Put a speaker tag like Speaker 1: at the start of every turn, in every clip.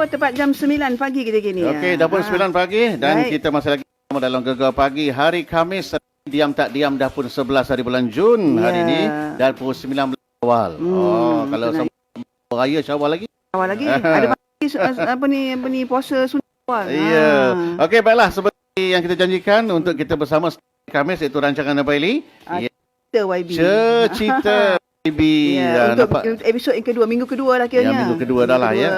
Speaker 1: Tepat jam 9 pagi kita gini.
Speaker 2: Okey, dah pun 9 pagi dan
Speaker 1: Baik.
Speaker 2: kita masih lagi dalam Gegar Pagi hari Khamis. Diam tak diam dah pun 11 hari bulan Jun hari ini dan pukul 19 awal. Kalau sama raya Syawal lagi.
Speaker 1: Awal lagi. Ada pagi apa ni puasa sunat awal.
Speaker 2: Ya. Okey, baiklah seperti yang kita janjikan untuk kita bersama Khamis iaitu rancangan Nabaili.
Speaker 1: Cerita YB.
Speaker 2: Cerita YB.
Speaker 1: Untuk episod yang kedua, minggu kedua lah kiranya.
Speaker 2: Minggu kedua dah lah ya.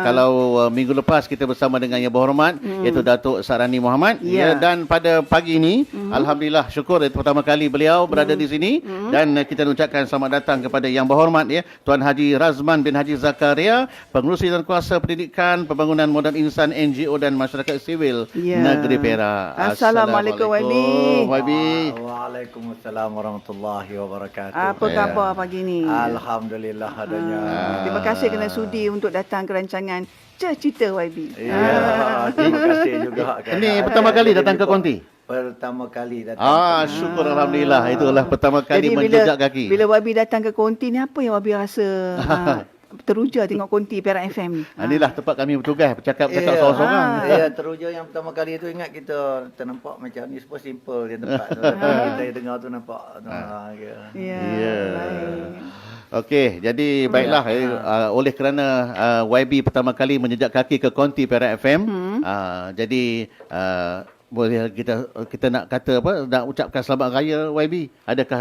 Speaker 2: Kalau minggu lepas kita bersama dengan Yang Berhormat iaitu Datuk Sarani Muhammad. Dan pada pagi ini alhamdulillah syukur itu pertama kali beliau berada di sini dan kita ucapkan selamat datang kepada Yang Berhormat ya Tuan Haji Razman bin Haji Zakaria, Pengerusi dan Kuasa Pendidikan Pembangunan Moden Insan NGO dan Masyarakat Sivil Negeri Perak.
Speaker 1: Assalamualaikum YB.
Speaker 3: Waalaikumsalam warahmatullahi wabarakatuh.
Speaker 1: Apa khabar pagi ni?
Speaker 3: Alhamdulillah adanya.
Speaker 1: Terima kasih kerana sudi untuk datang ke rancangan Cerita YB.
Speaker 3: Terima kasih juga.
Speaker 2: Ini pertama kali datang ke Konti?
Speaker 3: Pertama kali datang.
Speaker 2: Syukur alhamdulillah. Itulah pertama kali menjejak kaki.
Speaker 1: Bila YB datang ke Konti ni, apa yang YB rasa teruja tengok Konti Perak FM ni?
Speaker 2: Inilah tempat kami bertugas bercakap seorang-seorang.
Speaker 3: Ya, teruja yang pertama kali itu ingat kita ternampak macam ni semua simple dia tempat tu. Kita dengar tu nampak.
Speaker 2: Okey, jadi baiklah oleh kerana YB pertama kali menjejak kaki ke Konti Perak FM, jadi boleh kita nak kata apa, nak ucapkan selamat raya YB. Adakah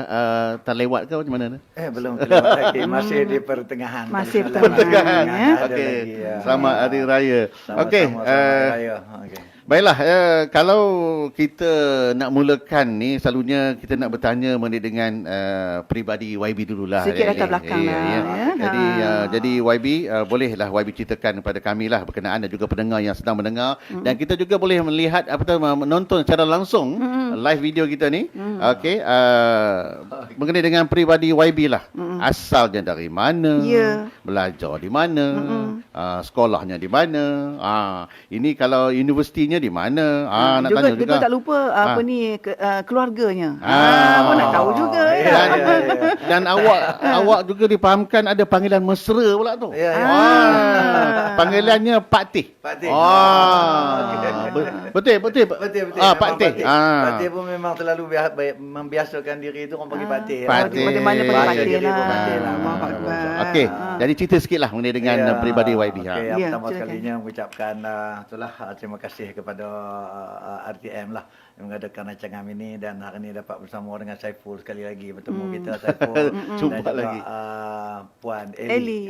Speaker 2: terlewat ke macam mana?
Speaker 3: Belum terlewat lagi, masih di pertengahan.
Speaker 1: Masih pertengahan ya.
Speaker 2: Okey. Selamat hari raya. Okey. Baiklah, kalau kita nak mulakan ni, selalunya kita nak bertanya mengenai dengan peribadi YB dululah.
Speaker 1: Sikit latar belakang lah.
Speaker 2: Jadi YB, bolehlah YB ceritakan kepada kami lah berkenaan dan juga pendengar yang sedang mendengar. Dan kita juga boleh melihat, menonton secara langsung live video kita ni. Okey, mengenai dengan peribadi YB lah. Asalnya dari mana, belajar di mana, sekolahnya di mana. Ini kalau universitinya di mana? Nak tanya juga.
Speaker 1: Tak lupa keluarganya. Apa nak tahu juga.
Speaker 2: Dan awak juga difahamkan ada panggilan mesra pula tu. Panggilannya Pak Teh. Betul. Pak Teh.
Speaker 3: Pak Teh pun memang terlalu membiasakan diri itu orang panggil Pak Teh.
Speaker 1: Di mana pun Pak Teh lah.
Speaker 2: Okey, jadi cerita sikitlah mengenai dengan peribadi YB.
Speaker 3: Pertama sekalinya mengucapkan terima kasih kepada RTM lah yang mengadakan rancangan ini dan hari ini dapat bersama dengan Saiful sekali lagi bertemu kita Saiful
Speaker 2: jumpa
Speaker 3: dan juga
Speaker 2: lagi
Speaker 3: Puan Eli.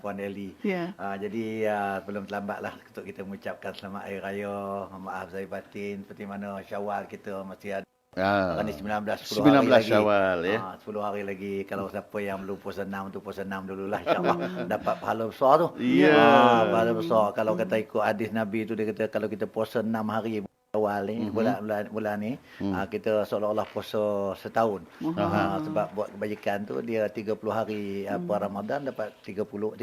Speaker 3: Puan Eli. Jadi belum terlambatlah untuk kita mengucapkan selamat hari raya, maaf zahir batin seperti mana Syawal kita masih ada. Hari ni 10 hari lagi.
Speaker 2: Syawal ya.
Speaker 3: 10 hari lagi. Kalau siapa yang belum puasa 6 tu puasa 6 dululah insya-Allah dapat pahala besar tu. Pahala besar. Kalau kata ikut hadis Nabi tu dia kata kalau kita puasa 6 hari awal ni bulan ni kita seolah-olah puasa setahun. Sebab buat kebajikan tu dia 30 hari Ramadan dapat 310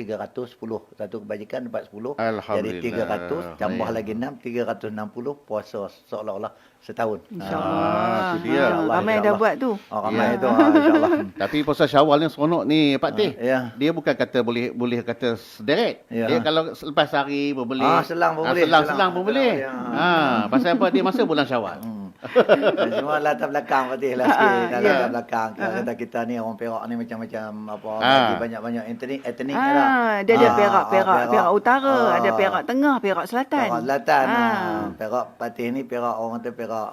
Speaker 3: satu kebajikan dapat 10 jadi 300 tambah lagi 6 360 puasa seolah-olah setahun.
Speaker 1: InsyaAllah.
Speaker 2: Itu dia.
Speaker 1: Ramai dah buat tu.
Speaker 3: Ramai tu insya-Allah.
Speaker 2: Tapi puasa Syawal ni seronok ni Pak Teh. Dia bukan kata boleh kata sederet. Dia kalau selepas hari pun boleh.
Speaker 3: Selang pun boleh.
Speaker 2: Selang pun boleh. Pasal apa dia masa bulan Syawal.
Speaker 3: Semua latar belakang Fatih lah sikit. Latar belakang. Kata kita ni orang Perak ni macam-macam banyak-banyak etnik lah.
Speaker 1: Dia ada Perak Utara, ada Perak Tengah, Perak Selatan.
Speaker 3: Perak Selatan. Perak Fatih ni Perak orang kata Perak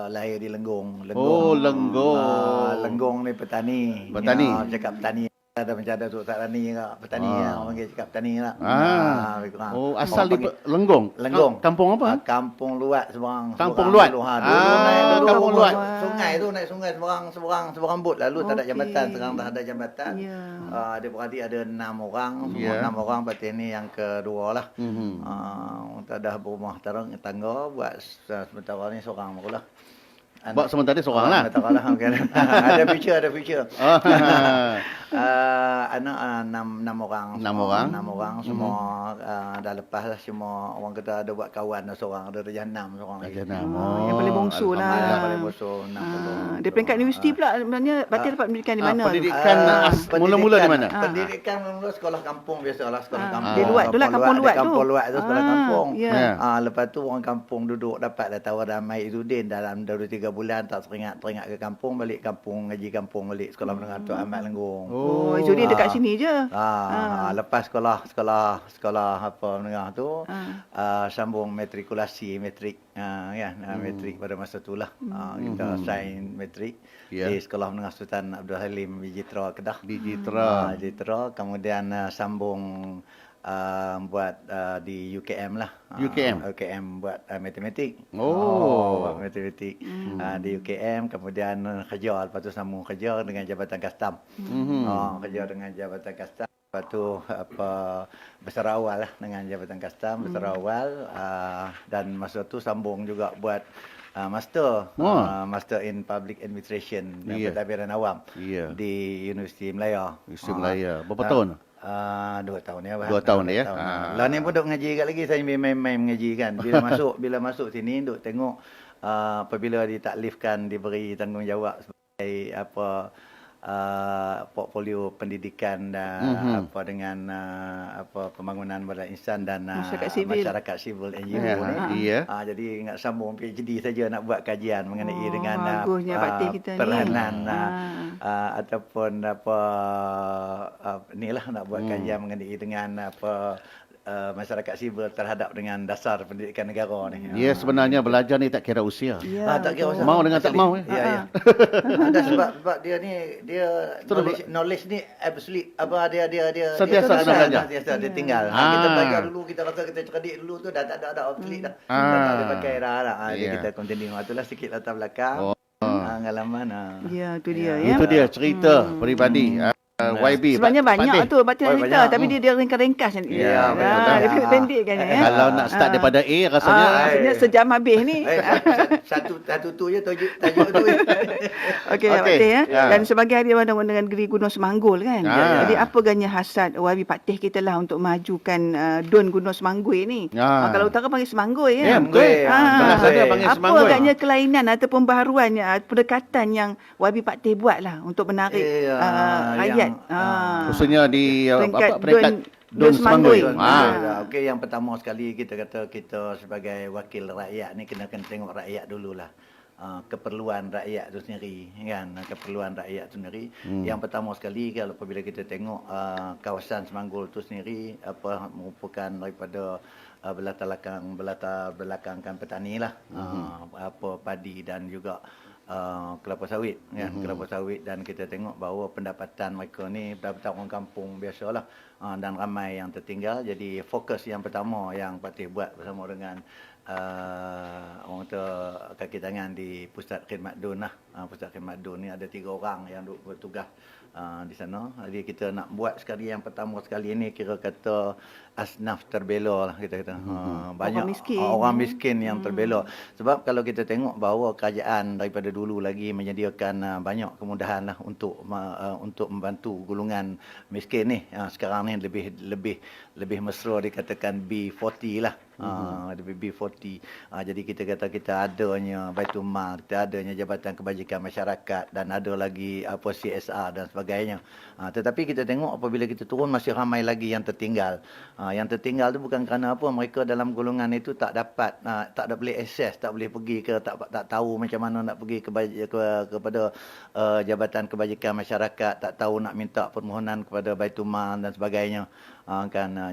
Speaker 3: lahir di Lenggong. Lenggong ni petani. Cakap petani. Ada macam ada tu Sarani ke petani orang panggil cakap petani lah.
Speaker 2: Asal di Lenggong. Kampung apa?
Speaker 3: Kampung Luat seberang.
Speaker 2: Kampung Luat.
Speaker 3: Kampung Luat. Sungai tu naik sungai seberang bot lalu tak ada jambatan, sekarang dah ada jambatan. Ada beradik ada 6 orang, semua 6 orang patih ni yang kedua lah. Tak ada berumah tangga buat sementara ni seorang barulah.
Speaker 2: Buat sementara seorang lah.
Speaker 3: Ada future. enam orang.
Speaker 2: 6 orang.
Speaker 3: 6 orang semua dah lepas lah semua orang kata ada buat kawan dah seorang ada darjah 6 seorang lagi.
Speaker 2: Darjah 6.
Speaker 1: yang paling bongsu lah.
Speaker 3: Yang
Speaker 2: Alhamdulillah.
Speaker 3: paling bosor 60.
Speaker 1: Dia peringkat universiti pula sebenarnya Batin dapat pendidikan di mana?
Speaker 2: pendidikan mula-mula di mana?
Speaker 3: Pendidikan mula sekolah kampung biasalah sekolah kampung.
Speaker 1: Di Luat tu lah, kampung Luat tu.
Speaker 3: Kampung Luat tu sekolah kampung.
Speaker 1: Ya.
Speaker 3: Lepas tu orang kampung duduk dapat dah tahu ramai Izzuddin dalam 2-3 bulan tak teringat ke kampung balik kampung ngaji kampung balik sekolah menengah tu Ahmad Lenggung.
Speaker 1: Oh, Izzuddin dekat sini je.
Speaker 3: Lepas sekolah apa menengah tu sambung matrikulasi metrik metrik pada masa itulah kita sign metrik di sekolah menengah Sultan Abdul Halim Bijitra Kedah. Bijitra kemudian sambung buat di UKM lah. UKM buat matematik. Buat matematik di UKM kemudian kerja lepas tu sambung kerja dengan Jabatan Kastam. Kerja dengan Jabatan Kastam. Lepas tu besar awal lah dengan Jabatan Kastam, besar awal dan masa tu sambung juga buat master in public administration dan pentadbiran awam di Universiti Melaya.
Speaker 2: Universiti Melaya. Berapa tahun?
Speaker 3: 2 tahun ya.
Speaker 2: 2 tahun ya.
Speaker 3: Lah ni pun duk ngaji kat lagi saya main mengaji kan. Bila masuk sini duk tengok apabila ditaklifkan diberi tanggungjawab sebagai portfolio pendidikan dan dengan pembangunan badan insan dan masyarakat sivil NGO ni. Jadi ingat sambung PhD saja nak buat kajian mengenai dengan peranan ataupun inilah nak buat kajian mengenai dengan masyarakat sivil terhadap dengan dasar pendidikan negara ni.
Speaker 2: Dia sebenarnya belajar ni tak kira usia.
Speaker 3: Tak kira usia.
Speaker 2: Mau dengan tak mau.
Speaker 3: Ya. sebab dia ni knowledge ni absolute dia
Speaker 2: sentiasa nak belajar.
Speaker 3: Dia tinggal. Kita belajar dulu kita rasa kita cerdik dulu tu dah tak ada obsolete dah. Tak boleh pakai dah. Kita continue. Itulah sikit latar belakang pengalaman.
Speaker 1: Ya, itu dia ya.
Speaker 2: Itu dia cerita peribadi. YB
Speaker 1: sebenarnya banyak tu Batin cerita tapi dia ringkas-ringkas ni. Dia pendek kan ya.
Speaker 2: Kalau nak start daripada A rasanya
Speaker 1: sejam habis ni.
Speaker 3: Satu tu je tajuk tu.
Speaker 1: Okey Batin ya. Dan sebagai hadiah dengan negeri Gunung Semanggul kan. Jadi apa agaknya hasrat YB Patih kita lah untuk majukan Dun Gunung Semanggui ni. Kalau utara panggil Semanggui ya. Apa agaknya kelainan atau pembaharuan pendekatan yang YB Patih buat lah untuk menarik rakyat.
Speaker 2: Khususnya di peringkat
Speaker 1: Dun Semanggui.
Speaker 3: Okey, yang pertama sekali kita kata kita sebagai wakil rakyat ni kena tengok rakyat dululah. Keperluan rakyat tu sendiri kan, keperluan rakyat tu sendiri. Yang pertama sekali kalau apabila kita tengok kawasan Semanggul tu sendiri merupakan daripada belatar belakangkan petani lah. Padi dan juga kelapa sawit kan, kelapa sawit dan kita tengok bahawa pendapatan mereka ni pendapatan orang kampung biasalah dan ramai yang tertinggal. Jadi fokus yang pertama yang Patih buat bersama dengan orang kata kaki tangan di Pusat Khidmat Dun lah. Pusat Khidmat Dun ni ada 3 orang yang bertugas di sana. Jadi kita nak buat sekali yang pertama sekali ni kira kata asnaf terbela lah kita kata. Banyak orang miskin yang terbela. Sebab kalau kita tengok bahawa kerajaan daripada dulu lagi menyediakan banyak kemudahan lah untuk membantu golongan miskin ni. Sekarang ni lebih mesra dikatakan B40 lah. B40. Jadi kita kata kita adanya Baitul Mal, kita adanya Jabatan Kebajikan Masyarakat dan ada lagi CSR dan sebagainya. Tetapi kita tengok apabila kita turun masih ramai lagi yang tertinggal. Yang tertinggal tu bukan kerana apa, mereka dalam golongan itu tak boleh akses, tak boleh pergi ke tak tahu macam mana nak pergi kepada Jabatan Kebajikan Masyarakat, tak tahu nak minta permohonan kepada Baitul Mal dan sebagainya.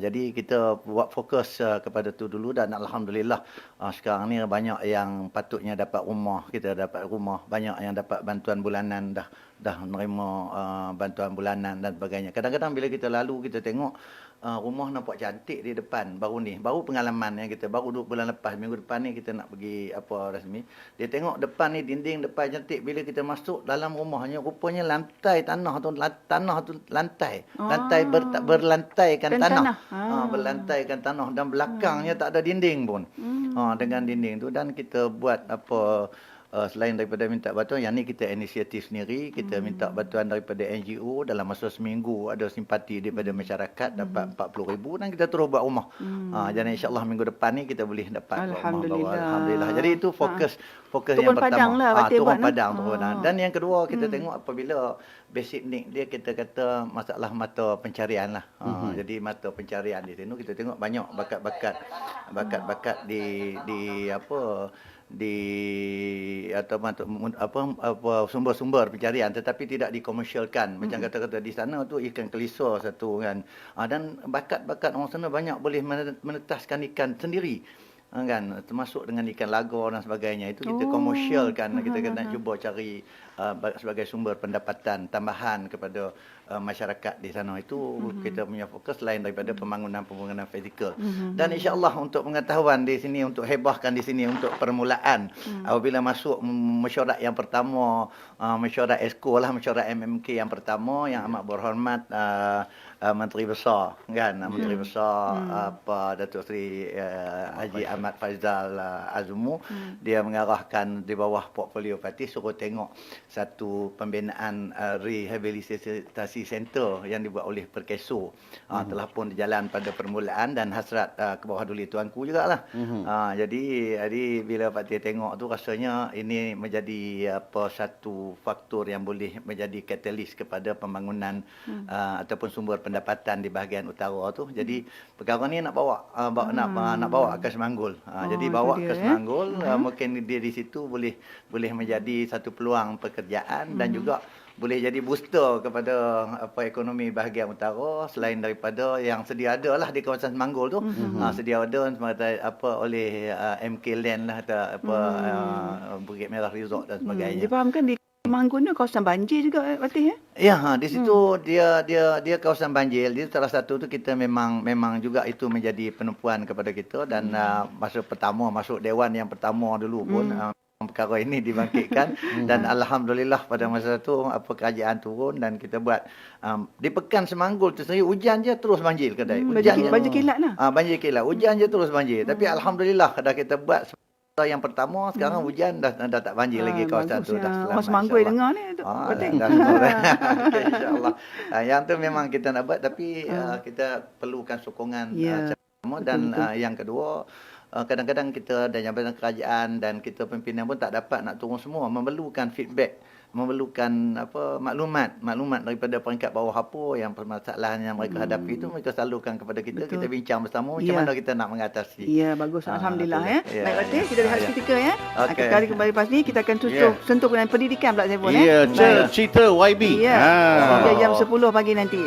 Speaker 3: Jadi kita buat fokus kepada tu dulu dan alhamdulillah sekarang ni banyak yang patutnya dapat rumah, kita dapat rumah, banyak yang dapat bantuan bulanan dah menerima bantuan bulanan dan sebagainya. Kadang-kadang bila kita lalu kita tengok rumah nampak cantik di depan baru pengalaman yang kita baru 2 bulan lepas, minggu depan ni kita nak pergi rasmi. Dia tengok depan ni dinding depan cantik, bila kita masuk dalam rumahnya rupanya lantai berlantaikan tanah. Berlantaikan tanah dan belakangnya tak ada dinding pun. Dengan dinding tu dan kita buat selain daripada minta bantuan, yang ni kita inisiatif sendiri, kita minta bantuan daripada NGO dalam masa seminggu, ada simpati daripada masyarakat dapat 40,000 dan kita terus buat rumah. Jadi insya-Allah minggu depan ni kita boleh dapat buat rumah. Alhamdulillah. Jadi itu fokus yang pertama. Turun padang. Dan yang kedua kita tengok apabila basic need dia, kita kata masalah mata pencarian lah. Jadi mata pencarian di sini kita tengok banyak bakat-bakat di sumber-sumber pencarian tetapi tidak dikomersialkan. Macam kata-kata di sana tu ikan kelisa satu kan. Dan bakat-bakat orang sana banyak boleh menetaskan ikan sendiri. Kan, termasuk dengan ikan lagar dan sebagainya, itu kita komersialkan. Kita kena cuba cari sebagai sumber pendapatan tambahan kepada masyarakat di sana. Itu kita punya fokus selain daripada pembangunan fizikal. Dan insya-Allah untuk pengetahuan di sini, untuk hebahkan di sini untuk permulaan, apabila masuk mesyuarat yang pertama, mesyuarat ESCO lah, mesyuarat MMK yang pertama, yang amat berhormat Menteri Besar kan, Menteri Besar Datuk Seri Haji Ahmad Faizal Azumu, dia mengarahkan di bawah portfolio parti suruh tengok satu pembinaan rehabilitasi center yang dibuat oleh Perkeso. Telah pun berjalan pada permulaan dan hasrat ke bawah duli tuanku jugalah. Jadi bila parti tengok tu rasanya ini menjadi satu faktor yang boleh menjadi katalis kepada pembangunan ataupun sumber pendapatan di bahagian utara tu. Jadi perkara ni nak bawa ke Semanggul. Jadi bawa ke Semanggul, mungkin dia di situ boleh menjadi satu peluang pekerjaan dan juga boleh jadi booster kepada ekonomi bahagian utara, selain daripada yang sedia ada lah di kawasan Semanggul tu. Sedia ada oleh MK Land lah, Bukit Merah Resort dan sebagainya.
Speaker 1: Difahamkan di Semanggul ni kawasan banjir juga, Fatih ya?
Speaker 3: Ya, di situ dia kawasan banjir. Di salah satu tu kita memang juga itu menjadi penumpuan kepada kita. Dan masa pertama masuk dewan yang pertama dulu pun perkara ini dibangkitkan. Dan alhamdulillah pada masa tu kerajaan turun dan kita buat di Pekan Semanggul tu sendiri hujan je terus banjir kedai.
Speaker 1: Banjir kilat lah.
Speaker 3: Banjir kilat. Hujan je terus banjir. Tapi alhamdulillah dah kita buat yang pertama, sekarang hujan dah tak banjir lagi kawasan tu. Dah selamat.
Speaker 1: Semanggul dengar ni tu.
Speaker 3: InsyaAllah. Yang tu memang kita nak buat, tapi kita perlukan sokongan sama. Dan yang kedua, kadang-kadang kita dan jabatan kerajaan dan kita pimpinan pun tak dapat nak turun semua, memerlukan feedback, memerlukan maklumat daripada peringkat bawah apa yang permasalahan yang mereka hadapi itu, mereka salurkan kepada kita. Betul. Kita bincang bersama macam mana kita nak mengatasi.
Speaker 1: Ya, bagus. Alhamdulillah ya. Baik, Fatih, kita rehat seketika ya. Kita kembali lepas ni kita akan sentuh dengan pendidikan pula saya pun
Speaker 2: cerita YB.
Speaker 1: Hingga jam 10 pagi nanti.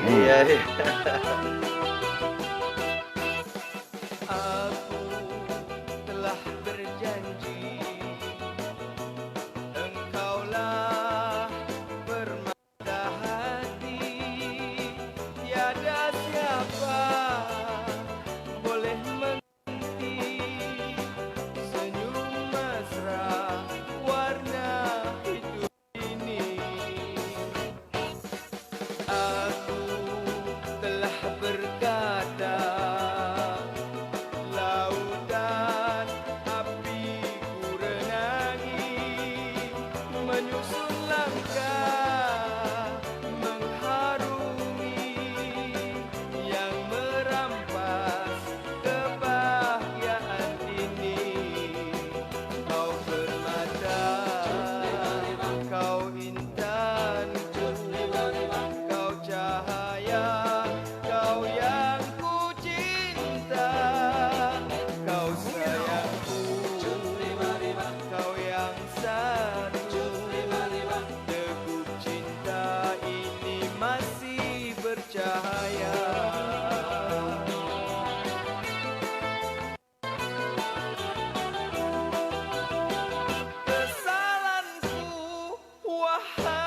Speaker 4: Kesalahanku, wahai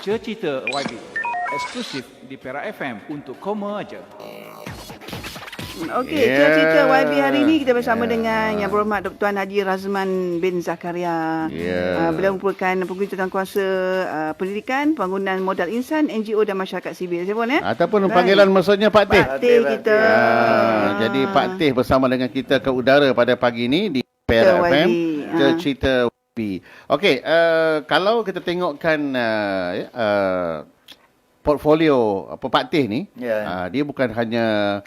Speaker 4: Cerita YB eksklusif di Perak FM untuk Koma aja.
Speaker 1: Okey, cerita YB hari ini kita bersama dengan Yang Berhormat Dr. Tuan Haji Razman bin Zakaria. Beliau merupakan pengurusi tangguhkuasa pendidikan, pembangunan modal insan, NGO dan masyarakat sivil. Siapa
Speaker 2: Ataupun panggilan maksudnya Pak Teh.
Speaker 1: Pak Teh kita.
Speaker 2: Jadi Pak Teh bersama dengan kita ke udara pada pagi ini di Perak FM. Cerita YB. Okey, kalau kita tengokkan portfolio Pak Teh ni, dia bukan hanya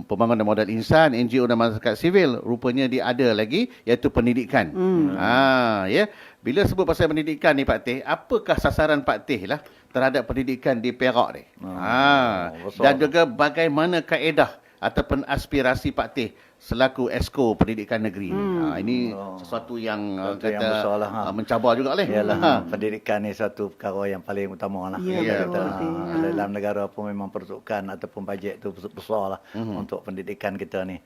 Speaker 2: pembangunan modal insan, NGO dan masyarakat sivil, rupanya dia ada lagi iaitu pendidikan. Bila sebut pasal pendidikan ni Pak Teh, apakah sasaran Pak Teh lah terhadap pendidikan di Perak ni? Dan juga bagaimana kaedah ataupun aspirasi Pak Teh selaku Esko Pendidikan Negeri ni. Ini sesuatu yang kata mencabar juga lah.
Speaker 3: Yalah, pendidikan ni satu perkara yang paling utama lah. Dalam negara pun memang peruntukan ataupun bajet tu besar lah untuk pendidikan kita ni.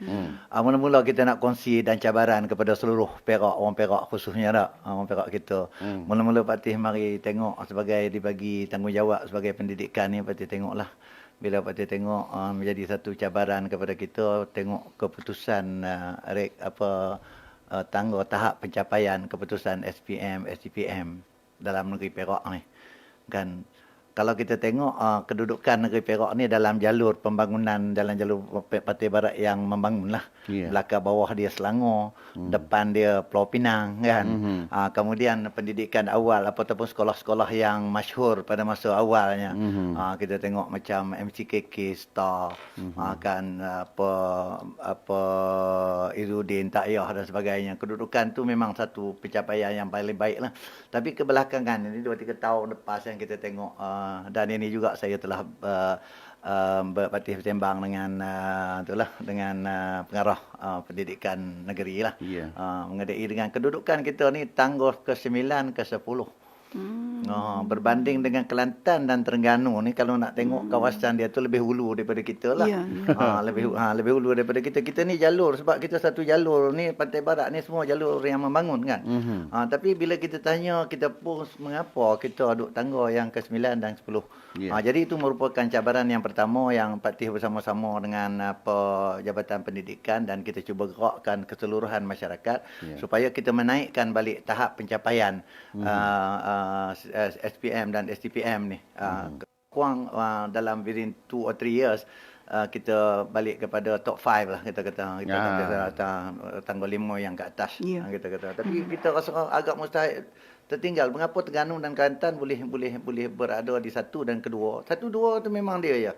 Speaker 3: Mula-mula kita nak kongsi dan cabaran kepada seluruh Perak, orang Perak khususnya orang Perak kita. Mula-mula Pak Teh mari tengok sebagai dibagi tanggungjawab sebagai pendidikan ni, Pak Teh tengoklah. Bila Pak Teh tengok menjadi satu cabaran kepada kita, tengok keputusan tangga tahap pencapaian keputusan SPM, SDPM dalam negeri Perak ni. Kan kalau kita tengok kedudukan negeri Perak ni dalam jalur pembangunan, dalam jalur Pantai Barat yang membangun lah. Belakang bawah dia Selangor, depan dia Pulau Pinang kan. Kemudian pendidikan awal ataupun sekolah-sekolah yang masyhur pada masa awalnya. Kita tengok macam MCKK, Star, kan Izzuddin, Takyah dan sebagainya. Kedudukan tu memang satu pencapaian yang paling baik lah. Tapi kebelakangan ini 2-3 tahun lepas yang kita tengok, dan ini juga saya telah berparti bersembang dengan dengan pengarah pendidikan negeri lah. Mengenai dengan kedudukan kita ni tangguh ke-9 ke-10. Berbanding dengan Kelantan dan Terengganu ni, kalau nak tengok kawasan dia tu lebih hulu daripada kita lah. Lebih hulu daripada kita. Kita ni jalur, sebab kita satu jalur ni, Pantai Barat ni semua jalur yang membangun kan. Tapi bila kita tanya, kita pun mengapa kita duduk tangga yang ke-9 dan 10. Jadi itu merupakan cabaran yang pertama yang Pak Teh bersama-sama dengan Jabatan Pendidikan, dan kita cuba gerakkan keseluruhan masyarakat supaya kita menaikkan balik tahap pencapaian SPM dan SDPM ni. Kurang dalam within 2 or 3 years kita balik kepada top 5 lah kita kata. Kita kata tangga 5 yang ke atas kita kata. Tapi kita rasa agak mustahil tertinggal. Mengapa Terengganu dan Kelantan boleh berada di 1 dan kedua. 1, 2 tu memang dia ya.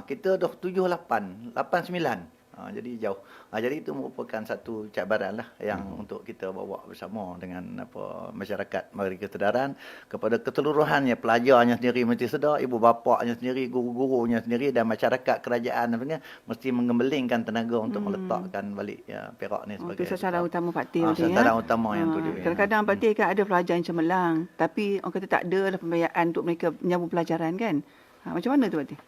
Speaker 3: Kita dah 7, 8, 9. Jadi jauh. Jadi itu merupakan satu cabaran lah yang untuk kita bawa bersama dengan masyarakat, beri kesedaran kepada keseluruhannya, pelajarnya sendiri mesti sedar, ibu bapaknya sendiri, guru-gurunya sendiri, dan masyarakat kerajaan mesti mengembelingkan tenaga untuk meletakkan balik Perak ni sebagai
Speaker 1: sasaran utama Pak Teh.
Speaker 3: Sasaran utama yang tuju.
Speaker 1: Kadang-kadang Pak Teh kan ada pelajar yang cemerlang, tapi orang kata tak ada lah pembiayaan untuk mereka menyambung pelajaran kan. Macam mana tu Pak Teh?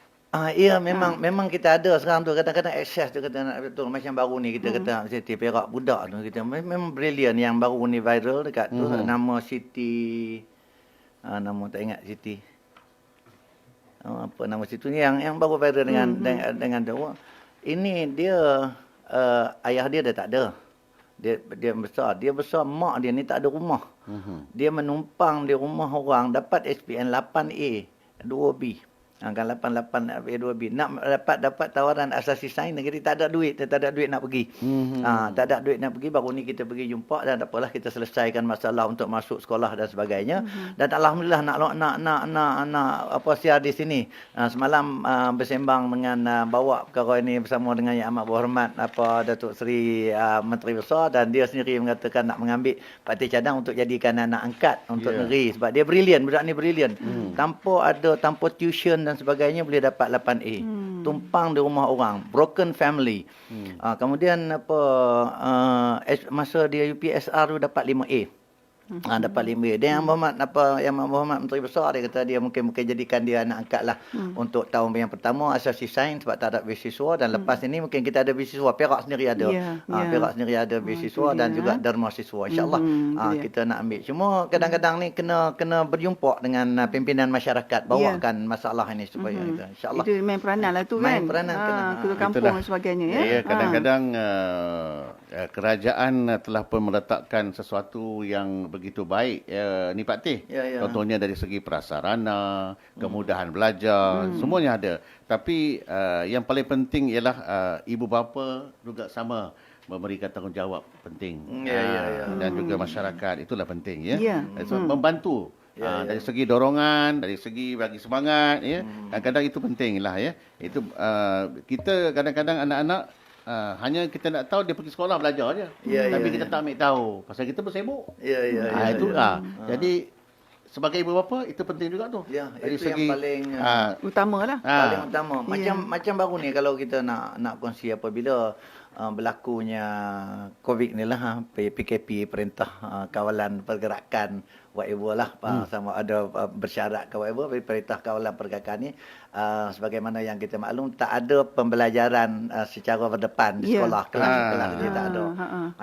Speaker 3: Memang kita ada sekarang tu, kadang-kadang akses tu kata betul, macam baru ni kita kata Siti Perak budak tu, kita memang brilliant yang baru ni viral dekat tu, nama Siti, nama tak ingat Siti, apa nama situ ni yang baru viral dengan tu. Ini dia ayah dia dah tak ada. Dia besar, mak dia ni tak ada rumah. Dia menumpang di rumah orang, dapat SPN 8A 2B. Kan 88 A2B nak dapat tawaran asasi sains negeri, tak ada duit nak pergi. Tak ada duit nak pergi, baru ni kita pergi jumpa, dan tak apalah, kita selesaikan masalah untuk masuk sekolah dan sebagainya. Dan alhamdulillah nak siar di sini. Semalam bersembang dengan bawa perkara ini bersama dengan Yang Amat Berhormat Datuk Seri Menteri Besar, dan dia sendiri mengatakan nak mengambil Pak Teh Cadang untuk jadikan anak angkat untuk negeri, sebab dia brilliant, budak ni brilliant. Tanpa tuition dan sebagainya boleh dapat 8A. Tumpang di rumah orang, broken family. Kemudian masa dia UPSR tu dapat 5A. Dapat 5. Dan yang Muhammad Menteri Besar dia kata dia mungkin jadikan dia anak angkat lah untuk tahun yang pertama asasi sains sebab tak ada beasiswa, dan lepas ini mungkin kita ada beasiswa. Perak sendiri ada. Perak sendiri ada beasiswa dan juga derma siswa. InsyaAllah kita nak ambil. Cuma kadang-kadang ni kena berjumpa dengan pimpinan masyarakat bawakan masalah ini supaya insyaAllah.
Speaker 1: Itu main peranan lah tu kan.
Speaker 3: Main peranan
Speaker 1: ketua kampung dan sebagainya ya.
Speaker 2: Ya, kadang-kadang kerajaan telah pun meletakkan sesuatu yang begitu baik ni Pak Teh. Contohnya dari segi prasarana, kemudahan belajar, semuanya ada. Tapi yang paling penting ialah ibu bapa juga sama memberikan tanggungjawab penting. Dan juga masyarakat, itulah penting ya. Membantu. Dari segi dorongan, dari segi bagi semangat ya. Kadang-kadang itu penting lah ya. Itu kita kadang-kadang anak-anak hanya kita nak tahu dia pergi sekolah belajar je. Tapi kita tak ambil tahu pasal kita bersibuk. Jadi sebagai ibu bapa itu penting juga tu. Dari
Speaker 3: itu
Speaker 2: segi
Speaker 3: yang paling
Speaker 1: utamalah.
Speaker 3: Paling utama. Macam baru ni kalau kita nak kongsi apabila berlakunya COVID ni lah, PKP, Perintah Kawalan Pergerakan whatever lah, sama ada bersyarat ke whatever, Perintah Kawalan Pergerakan ni sebagaimana yang kita maklum tak ada pembelajaran secara berdepan di sekolah, kelas dia tak ada.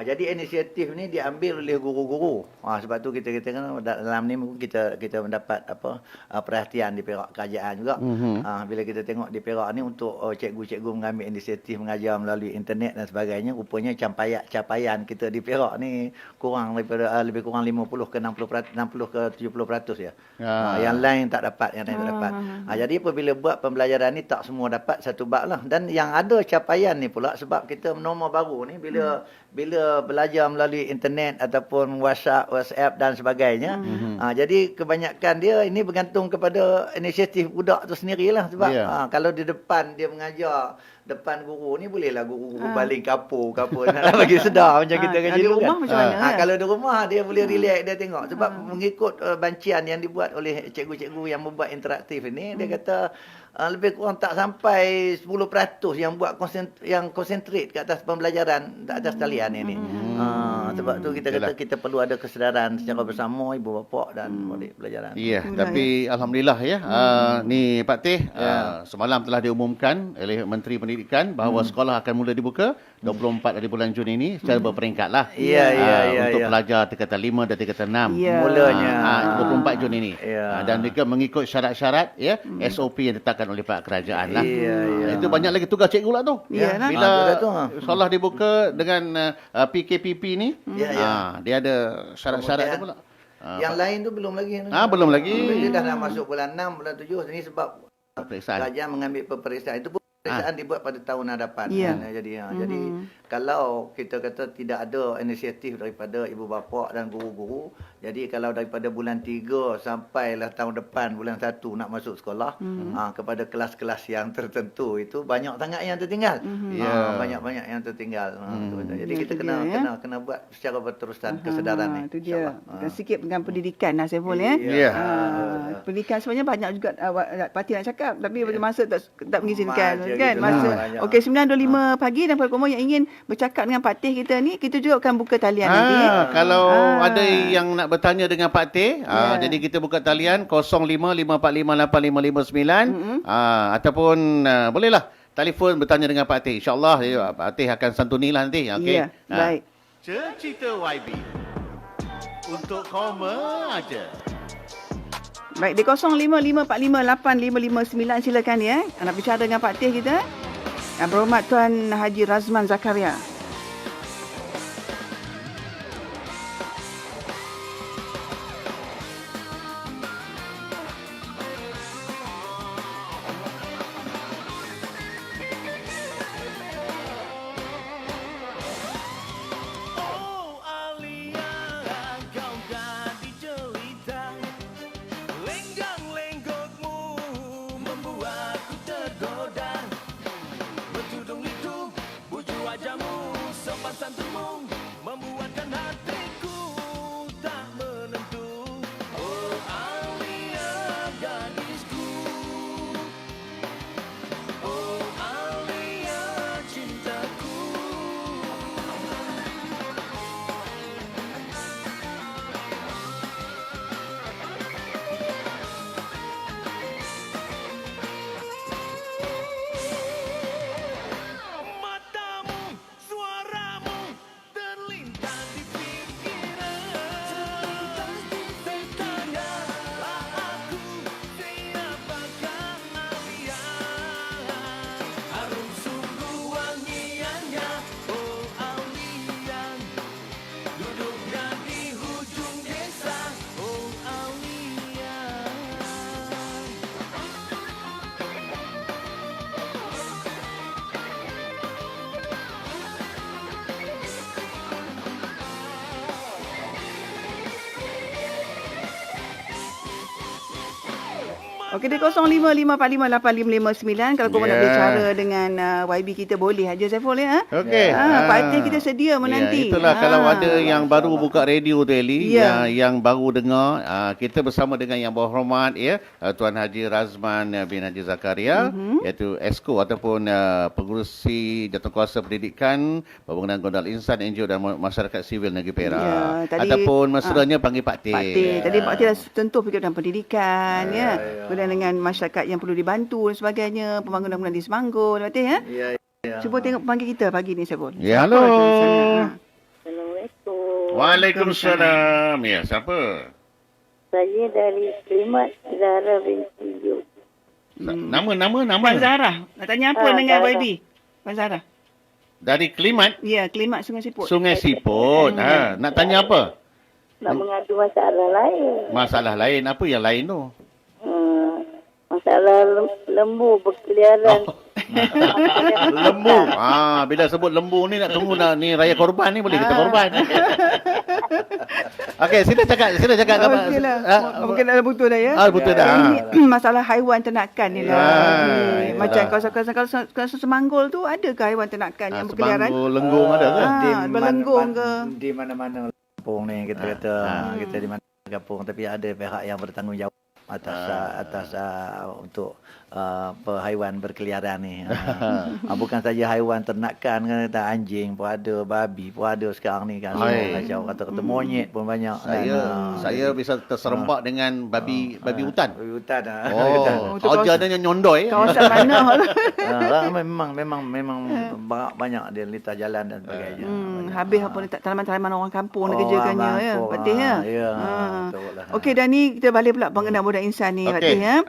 Speaker 3: Jadi inisiatif ni diambil oleh guru-guru. Sebab tu kita dalam ni kita mendapat perhatian di Perak kerajaan juga. Bila kita tengok di Perak ni untuk cikgu-cikgu mengambil inisiatif mengajar melalui internet dan sebagainya, rupanya capaian kita di Perak ni kurang daripada lebih kurang 50 ke 60% 60 ke 70% ya. Yang lain tak dapat, jadi apabila buat pembelajaran ni tak semua dapat satu bab lah. Dan yang ada capaian ni pula sebab kita norma baru ni bila belajar melalui internet ataupun WhatsApp dan sebagainya. Jadi kebanyakan dia ini bergantung kepada inisiatif budak tu sendirilah sebab kalau di depan dia mengajar depan guru ni bolehlah guru baling kapur nak bagi sedar macam kita kan
Speaker 1: di rumah macam mana
Speaker 3: kalau di rumah dia boleh relax, dia tengok sebab mengikut bancian yang dibuat oleh cikgu-cikgu yang membuat interaktif ini, dia kata lebih kurang tak sampai 10% yang buat yang konsentrate ke atas pembelajaran ke atas talian ini. Sebab tu kita kata kita perlu ada kesedaran secara bersama ibu bapa dan murid pelajaran.
Speaker 2: Tapi alhamdulillah ya. Ni Pak Teh semalam telah diumumkan oleh Menteri Pendidikan bahawa sekolah akan mula dibuka 24 dari bulan Jun ini secara berperingkat lah. Untuk pelajar tingkatan 5 dan tingkatan 6.
Speaker 3: Mulanya
Speaker 2: 24 Jun ini. Dan mereka mengikut syarat-syarat SOP yang ditetapkan oleh pihak kerajaan lah. Itu banyak lagi tugas cikgu lah tu. Bila sekolah dibuka dengan PKPP ni, dia ada syarat-syarat dia pula.
Speaker 3: Yang lain tu belum lagi.
Speaker 2: Belum lagi.
Speaker 3: Dia dah nak masuk bulan 6, bulan 7 ni sebab kerajaan mengambil peperiksaan. Itu peperiksaan dibuat pada tahun hadapan. Jadi kalau kita kata tidak ada inisiatif daripada ibu bapa dan guru-guru, jadi kalau daripada bulan 3 sampailah tahun depan bulan 1 nak masuk sekolah, kepada kelas-kelas yang tertentu itu banyak sangat yang tertinggal. Banyak-banyak yang tertinggal. Jadi kita kena buat secara berterusan kesedaran ni.
Speaker 1: Itu dia. Sikit dengan pendidikan lah Saiful ya. Pendidikan sebenarnya banyak juga parti nak cakap, tapi masa tak mengizinkan kan. Masa okey 9.25 pagi dan para yang ingin bercakap dengan Pak Teh kita ni, kita juga akan buka talian nanti.
Speaker 2: Kalau ada yang nak bertanya dengan Pak Teh, jadi kita buka talian 05-545-8559 ataupun bolehlah telefon bertanya dengan Pak Teh. InsyaAllah Pak Teh akan santunilah nanti. Okay?
Speaker 1: Baik.
Speaker 2: Cerita YB untuk koma aja.
Speaker 1: Baik, di 05-545-8559 silakan ya. Nak bicara dengan Pak Teh kita. Yang berhormat Tuan Haji Razman Zakaria.
Speaker 5: Wajahmu
Speaker 1: Okey, dia 0555458559. Kalau korang nak berbicara dengan YB kita boleh aja Saiful ya.
Speaker 2: Okey.
Speaker 1: Pak Atin kita sedia menanti.
Speaker 2: Itulah kalau ada yang baru buka radio tu Eli, yang baru dengar, kita bersama dengan yang berhormat ya, Tuan Haji Razman bin Haji Zakaria, iaitu Esko ataupun pengurusi Jawatankuasa Pendidikan, Pembangunan Gondal Insan, NGO dan Masyarakat Sivil Negeri Perak. Ataupun mesranya panggil Pak Tin.
Speaker 1: Tadi Pak Tin dah sentuh berkaitan pendidikan kemudian dengan masyarakat yang perlu dibantu dan sebagainya, pembangunan di Semanggul, Pak Tin ya. Cuba tengok pemanggil kita pagi ni Saiful.
Speaker 2: Ya, halo.
Speaker 5: Assalamualaikum.
Speaker 2: Waalaikumsalam. Ya, siapa?
Speaker 5: Saya dari Klimat Zahra binti Yub.
Speaker 2: Nama.
Speaker 1: Puan Zahra. Nak tanya apa dengan
Speaker 5: Zahra.
Speaker 1: YB? Puan Zahra.
Speaker 2: Dari Klimat,
Speaker 1: Ya, Klimat Sungai Siput.
Speaker 2: Sungai Siput. Nak tanya apa?
Speaker 5: Nak mengadu masalah lain.
Speaker 2: Masalah lain. Apa yang lain tu?
Speaker 5: Masalah lembu berkeliaran.
Speaker 2: Lembu. Bila sebut lembu ni nak tunggu ni raya korban ni boleh kita korban. Okey, sila cakap
Speaker 1: Okeylah. Mungkin dah betul dah ya.
Speaker 2: Betul dah.
Speaker 1: Ini masalah haiwan ternakan ni lah. Macam kawasan Semanggul tu adakah haiwan ternakan yang berkeliaran?
Speaker 2: Semanggul, Lenggong ada ke?
Speaker 1: Berlenggong ke?
Speaker 3: Di mana-mana kampung ni kita kata kita di mana kampung, tapi ada pihak yang bertanggungjawab atas untuk haiwan berkeliaran ni. Bukan saja haiwan ternakan, kan kata anjing pun ada, babi pun ada sekarang ni kan. Macam kata monyet pun banyak.
Speaker 2: Saya bisa terserempak dengan babi hutan.
Speaker 3: Babi hutan.
Speaker 2: Saja ada yang nyondoi.
Speaker 1: Kawasan mana?
Speaker 3: memang banyak dia lintas jalan dan sebagainya.
Speaker 1: Habis apa ni tanaman-tanaman orang kampung nak kerjakannya ya. Betul ya.
Speaker 3: Ya. Betul lah.
Speaker 1: Okey, dan ni kita balik pula pengenaan budak insan ni Betul ya.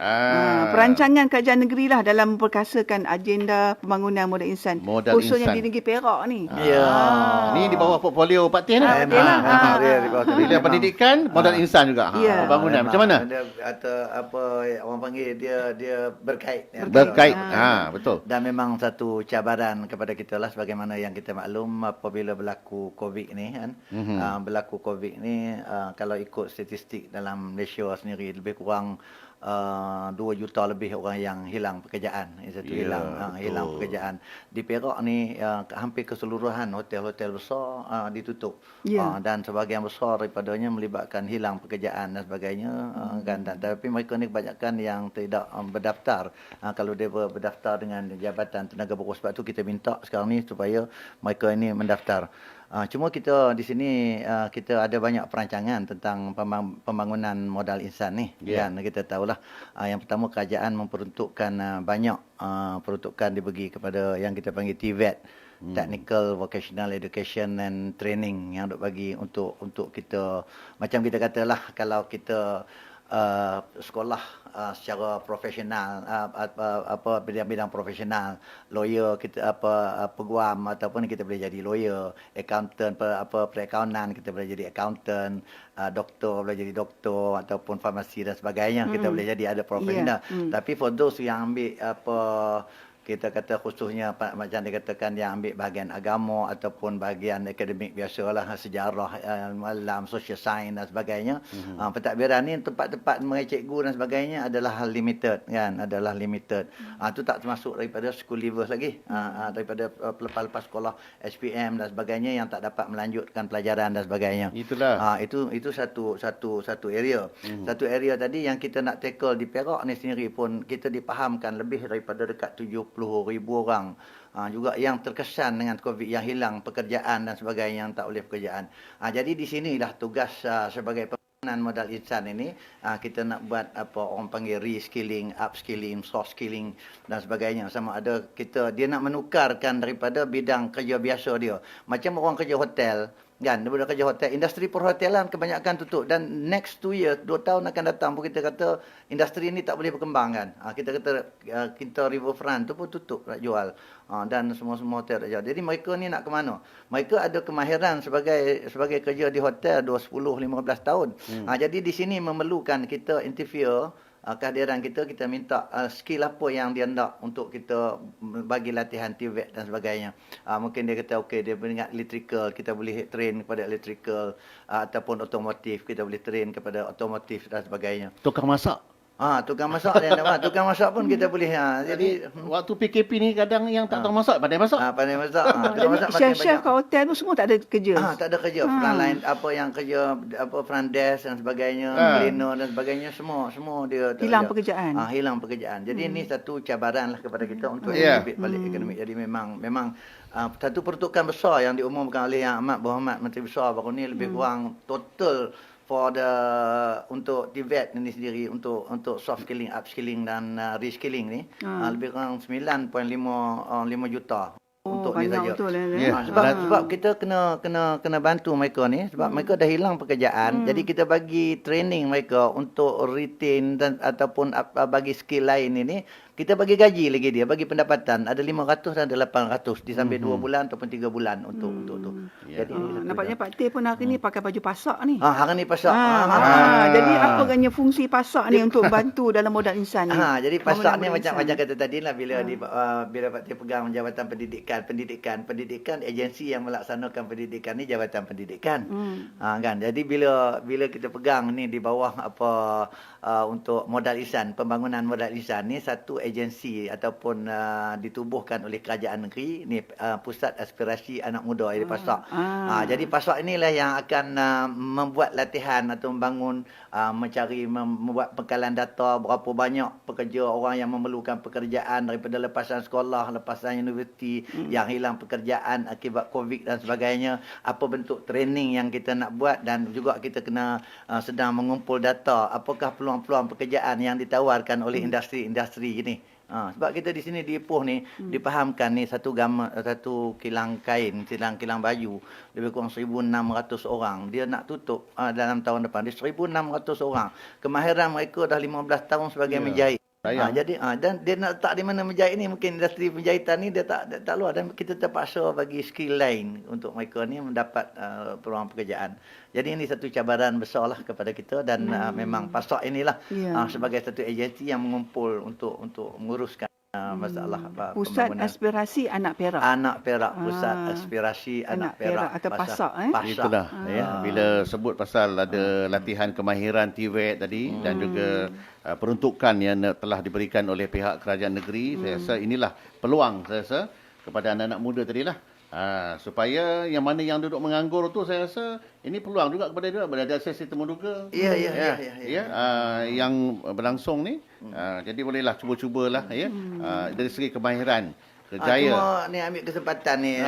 Speaker 1: Perancangan kerajaan negeri lah dalam memperkasakan agenda pembangunan modal insan, khususnya di negeri Perak ni.
Speaker 2: Ni di bawah portfolio Pak Tin lah.
Speaker 3: Di bawah
Speaker 2: Pilihan pendidikan, modal insan juga. Pembangunan macam mana?
Speaker 3: Atau apa orang panggil dia berkait.
Speaker 2: Berkait. Betul.
Speaker 3: Dan memang satu cabaran kepada kita lah, sebagaimana yang kita maklum apabila berlaku COVID ni kan. Berlaku COVID ni kalau ikut statistik dalam Malaysia sendiri lebih kurang 2 juta lebih orang yang hilang pekerjaan. Hilang pekerjaan. Di Perak ni hampir keseluruhan hotel-hotel besar ditutup. Dan sebahagian besar daripadanya melibatkan hilang pekerjaan dan sebagainya. Tapi mereka ni kebanyakan yang tidak berdaftar. Kalau dia berdaftar dengan Jabatan Tenaga Buruh, sebab tu kita minta sekarang ni supaya mereka ini mendaftar. Cuma kita di sini kita ada banyak perancangan tentang pembangunan modal insan ni. Dan kita tahulah yang pertama kerajaan memperuntukkan banyak peruntukan dibagi kepada yang kita panggil TVET, Technical Vocational Education and Training, yang dok bagi untuk kita, macam kita katalah kalau kita sekolah secara profesional, bidang-bidang profesional, lawyer kita peguam ataupun kita boleh jadi lawyer, accountant perakaunan kita boleh jadi accountant, doktor boleh jadi doktor, ataupun farmasi dan sebagainya kita boleh jadi ada profesional. Tapi for those yang ambil kita kata khususnya macam dikatakan yang ambil bahagian agama ataupun bahagian akademik biasalah, sejarah, alam, social science dan sebagainya. Pentadbiran ni tempat-tempat mereka cikgu dan sebagainya adalah limited kan, itu tak termasuk daripada school leavers lagi, daripada lepas sekolah SPM dan sebagainya yang tak dapat melanjutkan pelajaran dan sebagainya.
Speaker 2: Itulah.
Speaker 3: Itu satu area. Satu area tadi yang kita nak tackle di Perak ni sendiri pun kita dipahamkan lebih daripada dekat 70,000 orang juga yang terkesan dengan COVID, yang hilang pekerjaan dan sebagainya, yang tak boleh pekerjaan. Jadi di sinilah tugas sebagai pembangunan modal insan ini, kita nak buat apa orang panggil reskilling, upskilling, soft skilling dan sebagainya. Sama ada dia nak menukarkan daripada bidang kerja biasa dia. Macam orang kerja hotel kan, daripada kerja hotel, industri perhotelan kebanyakan tutup, dan next 2 years, 2 tahun akan datang pun kita kata industri ini tak boleh berkembang kan. Kita kata kita riverfront tu pun tutup nak jual, dan semua hotel tak jual. Jadi mereka ni nak ke mana? Mereka ada kemahiran sebagai kerja di hotel 10-15 tahun. Jadi di sini memerlukan kita interfere, kehadiran kita minta skill apa yang dia nak untuk kita bagi latihan TVET dan sebagainya. Mungkin dia kata okey, dia beringat electrical, kita boleh train kepada electrical, ataupun otomotif, kita boleh train kepada otomotif dan sebagainya.
Speaker 2: Tukang masak.
Speaker 3: Tukang masak dia nak. Tukang masak pun kita boleh. Jadi
Speaker 2: Waktu PKP ni kadang yang tak tahu masak pandai masak.
Speaker 3: pandai masak. Tukang masak makin
Speaker 1: Chef-chef
Speaker 3: banyak.
Speaker 1: kat hotel tu semua tak ada kerja.
Speaker 3: Tak ada kerja. Front line apa yang kerja front desk dan sebagainya, cleaner dan sebagainya semua dia
Speaker 1: Hilang pekerjaan.
Speaker 3: Hilang pekerjaan. Jadi ini satu cabaran lah kepada kita untuk
Speaker 2: Ya.
Speaker 3: bangkit balik ekonomi. Jadi memang satu peruntukan besar yang diumumkan oleh Yang Amat Berhormat Menteri Besar baru ni lebih kurang total for untuk TVET ini sendiri untuk soft skilling, upskilling dan reskilling ni lebih kurang 9.5 juta. Untuk ni
Speaker 1: banyak
Speaker 3: saja.
Speaker 1: betul lah.
Speaker 2: Ya.
Speaker 3: Sebab kita kena bantu mereka ni sebab mereka dah hilang pekerjaan. Jadi kita bagi training mereka untuk retain dan ataupun bagi skill lain ini. Kita bagi gaji lagi dia, bagi pendapatan ada 500 dan ada 800 disambil 2 bulan ataupun 3 bulan untuk tu. Jadi
Speaker 1: Nampaknya Pak Teh pun hari ni pakai baju pasak ni.
Speaker 3: hari ni pasak.
Speaker 1: Jadi apa agaknya fungsi pasak ni untuk bantu dalam modal insan ni?
Speaker 3: Jadi pasak ni
Speaker 1: Modal
Speaker 3: macam
Speaker 1: insan.
Speaker 3: kata tadi lah bila bila Pak Teh pegang Jabatan Pendidikan agensi yang melaksanakan pendidikan ni Jabatan Pendidikan. Kan. Jadi bila kita pegang ni di bawah untuk modal insan, pembangunan modal insan ni satu agensi ataupun ditubuhkan oleh kerajaan negeri ni Pusat Aspirasi Anak Muda jadi PASAK. Jadi PASAK inilah yang akan membuat latihan atau membangun membuat pengkalan data berapa banyak pekerja orang yang memerlukan pekerjaan daripada lepasan sekolah, lepasan universiti yang hilang pekerjaan akibat COVID dan sebagainya, apa bentuk training yang kita nak buat dan juga kita kena sedang mengumpul data apakah peluang-peluang pekerjaan yang ditawarkan oleh industri-industri ini. Sebab kita di sini di Ipoh ni dipahamkan ni satu kilang kain, kilang baju lebih kurang 1,600 orang. Dia nak tutup dalam tahun depan. Dia 1,600 orang. Kemahiran mereka dah 15 tahun sebagai menjahit. Jadi dan dia nak letak di mana menjahit ni mungkin industri penjahitan ni dia tak luar dan kita terpaksa bagi skill lain untuk mereka ni mendapat peluang pekerjaan. Jadi ini satu cabaran besarlah kepada kita dan memang PASAK inilah sebagai satu agensi yang mengumpul untuk menguruskan masalah
Speaker 1: Pusat Aspirasi Anak Perak.
Speaker 3: Pusat Aspirasi Anak Perak
Speaker 1: atau PASAK
Speaker 2: Itulah bila sebut pasal ada latihan kemahiran TVET tadi dan juga peruntukan yang telah diberikan oleh pihak kerajaan negeri, saya rasa inilah peluang saya rasa kepada anak-anak muda tadilah. Supaya yang mana yang duduk menganggur tu saya rasa ini peluang juga kepada dia berada sesi temu duga. Yang berlangsung ni. Jadi bolehlah cuba-cubalah dari segi kemahiran, kerjaya.
Speaker 3: Cuma ni ambil kesempatan ni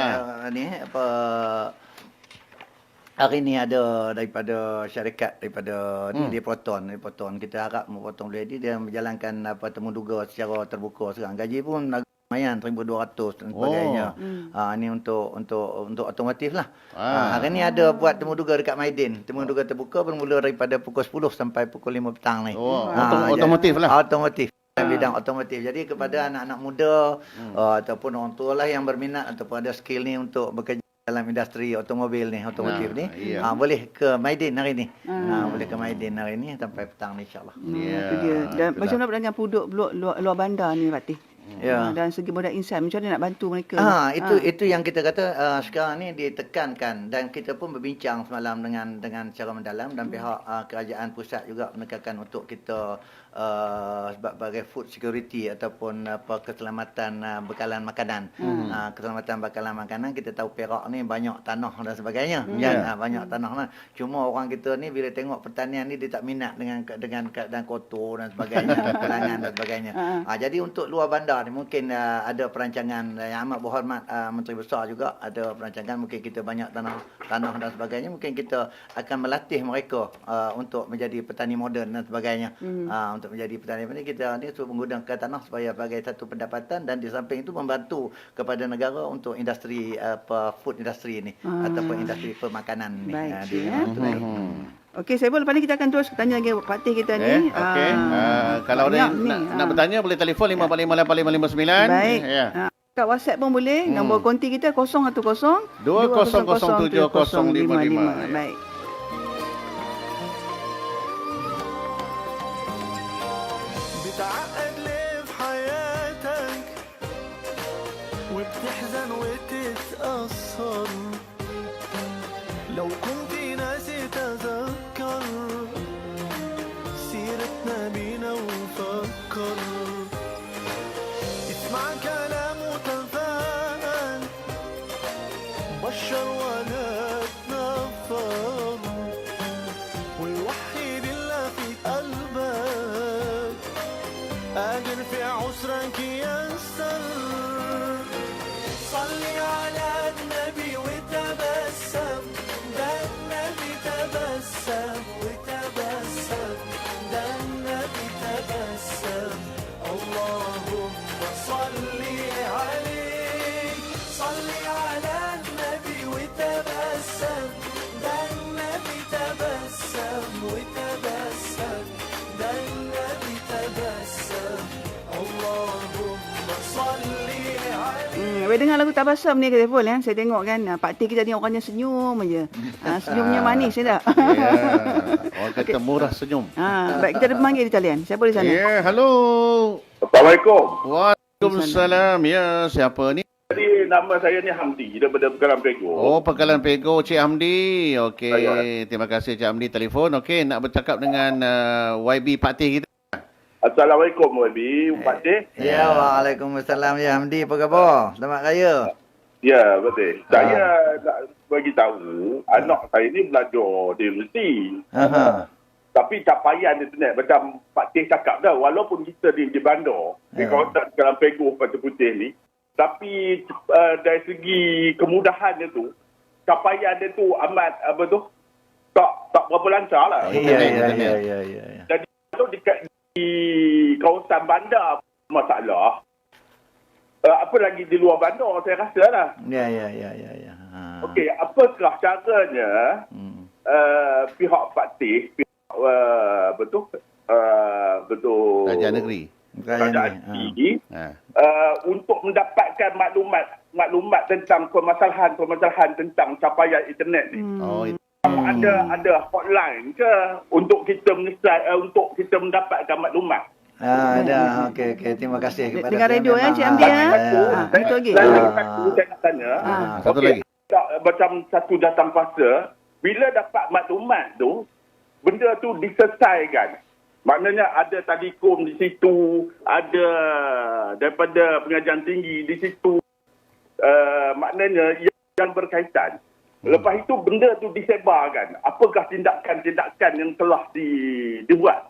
Speaker 3: hari ni ada daripada syarikat daripada dia Proton kita harap Proton Lady dia menjalankan temu duga secara terbuka sekarang. Gaji pun lumayan 1,200 dan sebagainya. Ini untuk otomotif lah. Hari ni ada buat temu duga dekat Maidin. Temu duga terbuka bermula daripada pukul 10 sampai pukul 5 petang ni.
Speaker 2: Otomotif lah.
Speaker 3: Otomotif. Bidang otomotif. Jadi kepada anak-anak muda ataupun orang tua lah yang berminat ataupun ada skill ni untuk bekerja dalam industri otomotif ni boleh ke Maidin hari ni. Boleh ke Maidin hari ni sampai petang ni insya-Allah.
Speaker 1: Itu dia. Dan macam mana dengan penduduk luar bandar ni Pak Teh? Dan segi modal insan macam mana nak bantu mereka?
Speaker 3: Itu yang kita kata sekarang ni ditekankan dan kita pun berbincang semalam dengan secara mendalam dan pihak kerajaan pusat juga menekankan untuk kita sebagai food security ataupun keselamatan bekalan makanan. Keselamatan bekalan makanan kita tahu Perak ni banyak tanah dan sebagainya. Banyak tanah. Cuma orang kita ni bila tengok pertanian ni dia tak minat dengan keadaan kotor dan sebagainya, kekurangan dan sebagainya. Jadi untuk luar bandar ni mungkin ada perancangan yang amat berhormat Menteri Besar juga ada perancangan mungkin kita banyak tanah dan sebagainya mungkin kita akan melatih mereka untuk menjadi petani moden dan sebagainya. Untuk menjadi petani ini kita ni menggunakan tanah supaya sebagai satu pendapatan dan di samping itu membantu kepada negara untuk industri food industri ini ataupun industri pemakanan ni.
Speaker 1: Okey, saya lepas ni kita akan terus tanya lagi Pak Teh kita ni.
Speaker 2: Kalau ada yang nak bertanya boleh telefon 5458559.
Speaker 1: Baik. Kat WhatsApp pun boleh. Nombor konti kita 010 20070055. Baik.
Speaker 6: بتعقد ليه في حياتك وبتحزن وتتأثر لو كنت ناسي تذكر سيرتنا بينا يسر في عسرك يسر صلي على النبي وتبسم ده النبي تبسم وتبسم ده النبي تبسم اللهم صلي عليه صلي على النبي وتبسم ده النبي تبسم وتبسم ده النبي تبسم اللهم صلي عليه.
Speaker 1: Habis dengar lagu Tabasam ni kata Ful, saya tengok kan Pak Teh kita ni orangnya senyum aja. Senyumnya manis ya tak?
Speaker 2: Orang kata murah senyum.
Speaker 1: Baik, kita ada pemanggil di talian. Siapa di sana?
Speaker 2: Ya, halo.
Speaker 7: Assalamualaikum.
Speaker 2: Waalaikumsalam. Ya, siapa ni?
Speaker 7: Jadi nama saya ni Hamdi daripada Pekalan Pego.
Speaker 2: Oh, Pekalan Pego, Cik Hamdi. Okey, terima kasih Cik Hamdi telefon. Okey, nak bercakap dengan YB Pak Teh kita.
Speaker 7: Assalamualaikum YB, Pak Teh.
Speaker 3: Ya, waalaikumsalam ya Hamdi, apa khabar? Selamat raya.
Speaker 7: Ya, betul. Saya nak bagi tahu anak saya ni belajar di universiti. Tapi capaian internet macam Pak Teh cakap dah, walaupun kita di bandar, di kawasan Pekalan Pego, Pasir Putih ni, tapi dari segi kemudahan dia tu, capaian dia tu amat tak berapa lancar lah.
Speaker 3: Ya.
Speaker 7: Jadi kalau di kawasan bandar masalah, apa lagi di luar bandar saya rasa lah.
Speaker 3: Ya.
Speaker 7: Okey, apakah caranya pihak Pak Teh, pihak betul
Speaker 2: Kerajaan negeri.
Speaker 7: kerajaan tinggi untuk mendapatkan maklumat tentang permasalahan tentang capaian internet ni. Ada hotline ke untuk kita untuk kita mendapatkan maklumat?
Speaker 3: Ada. Okey. Terima kasih kepada
Speaker 1: Dengar radio ya Cik Hamdi ya. Itu lagi.
Speaker 7: Saya nak tanya.
Speaker 2: Satu lagi.
Speaker 7: Macam satu datang fasa, bila dapat maklumat tu, benda tu diselesaikan. Maknanya ada Tadikom di situ, ada daripada pengajian tinggi di situ. Maknanya yang berkaitan. Lepas itu benda tu disebarkan. Apakah tindakan-tindakan yang telah dibuat?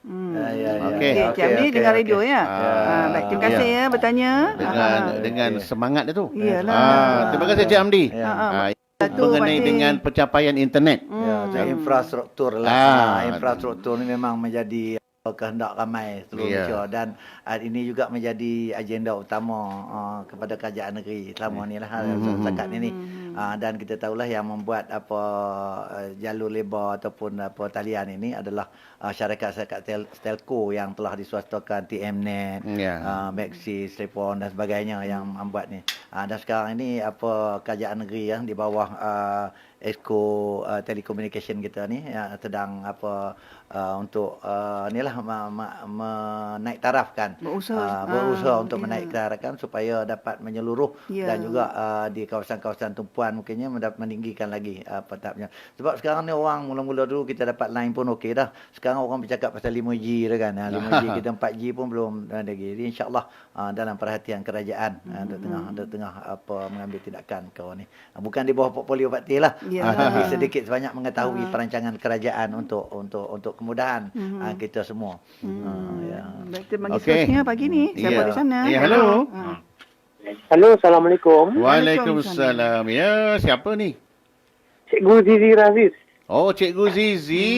Speaker 2: Okey.
Speaker 1: Cik Hamdi dengar radio ya. Baik, terima kasih ya bertanya.
Speaker 2: Dengan semangat dia tu.
Speaker 1: Iyalah.
Speaker 2: Terima kasih Cik Hamdi. Mengenai
Speaker 1: Pak Teh.
Speaker 2: dengan pencapaian internet.
Speaker 3: Infrastruktur lah. Infrastruktur ni memang menjadi kehendak ramai seluruh Malaysia dan ini juga menjadi agenda utama kepada kerajaan negeri selama ni lah setakat ini. Dan kita tahulah yang membuat jalur lebar ataupun talian ini adalah syarikat-syarikat telco yang telah diswastakan, TMNet, Maxis, Telefon dan sebagainya yang membuat ni. Dan sekarang ini kerajaan negeri yang di bawah Exco Telecommunication kita ni sedang untuk inilah menaik tarafkan, berusaha untuk menaik tarafkan supaya dapat menyeluruh dan juga di kawasan-kawasan tumpuan mungkinnya meninggikan lagi tahapnya. Sebab sekarang ni orang mula-mula dulu kita dapat line pun okey dah. Sekarang orang bercakap pasal 5G dah kan. 5G kita 4G pun belum lagi. Jadi insya-Allah dalam perhatian kerajaan ada tengah mengambil tindakan kawan ni. Bukan di bawah portfolio Pak Teh lah. Tapi sedikit sebanyak mengetahui perancangan kerajaan untuk kemudahan kita semua.
Speaker 1: Baik, terima kasih seterusnya pagi ni. Siapa di sana?
Speaker 2: Ya, halo.
Speaker 8: Halo, Assalamualaikum.
Speaker 2: Waalaikumsalam. Ya, siapa ni?
Speaker 8: Cikgu Zizi Raziz.
Speaker 2: Oh, Cikgu Zizi.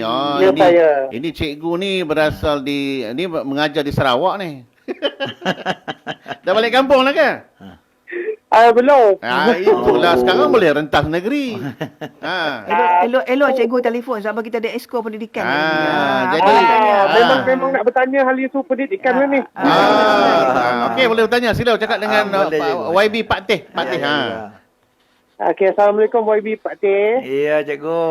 Speaker 8: Ya, saya.
Speaker 2: Ini cikgu ni berasal ni mengajar di Sarawak ni. Dah balik kampung lah ke?
Speaker 8: Belum.
Speaker 2: Itulah sekarang boleh rentas negeri.
Speaker 1: Elok cikgu telefon sebab kita ada Exco Pendidikan.
Speaker 2: Jadi
Speaker 8: Memang nak bertanya hal isu pendidikan ni.
Speaker 2: Okey, boleh bertanya. Sila cakap dengan YB Pak Teh. Pak Teh.
Speaker 8: Okey, Assalamualaikum YB Pak Teh.
Speaker 3: Ya, cikgu.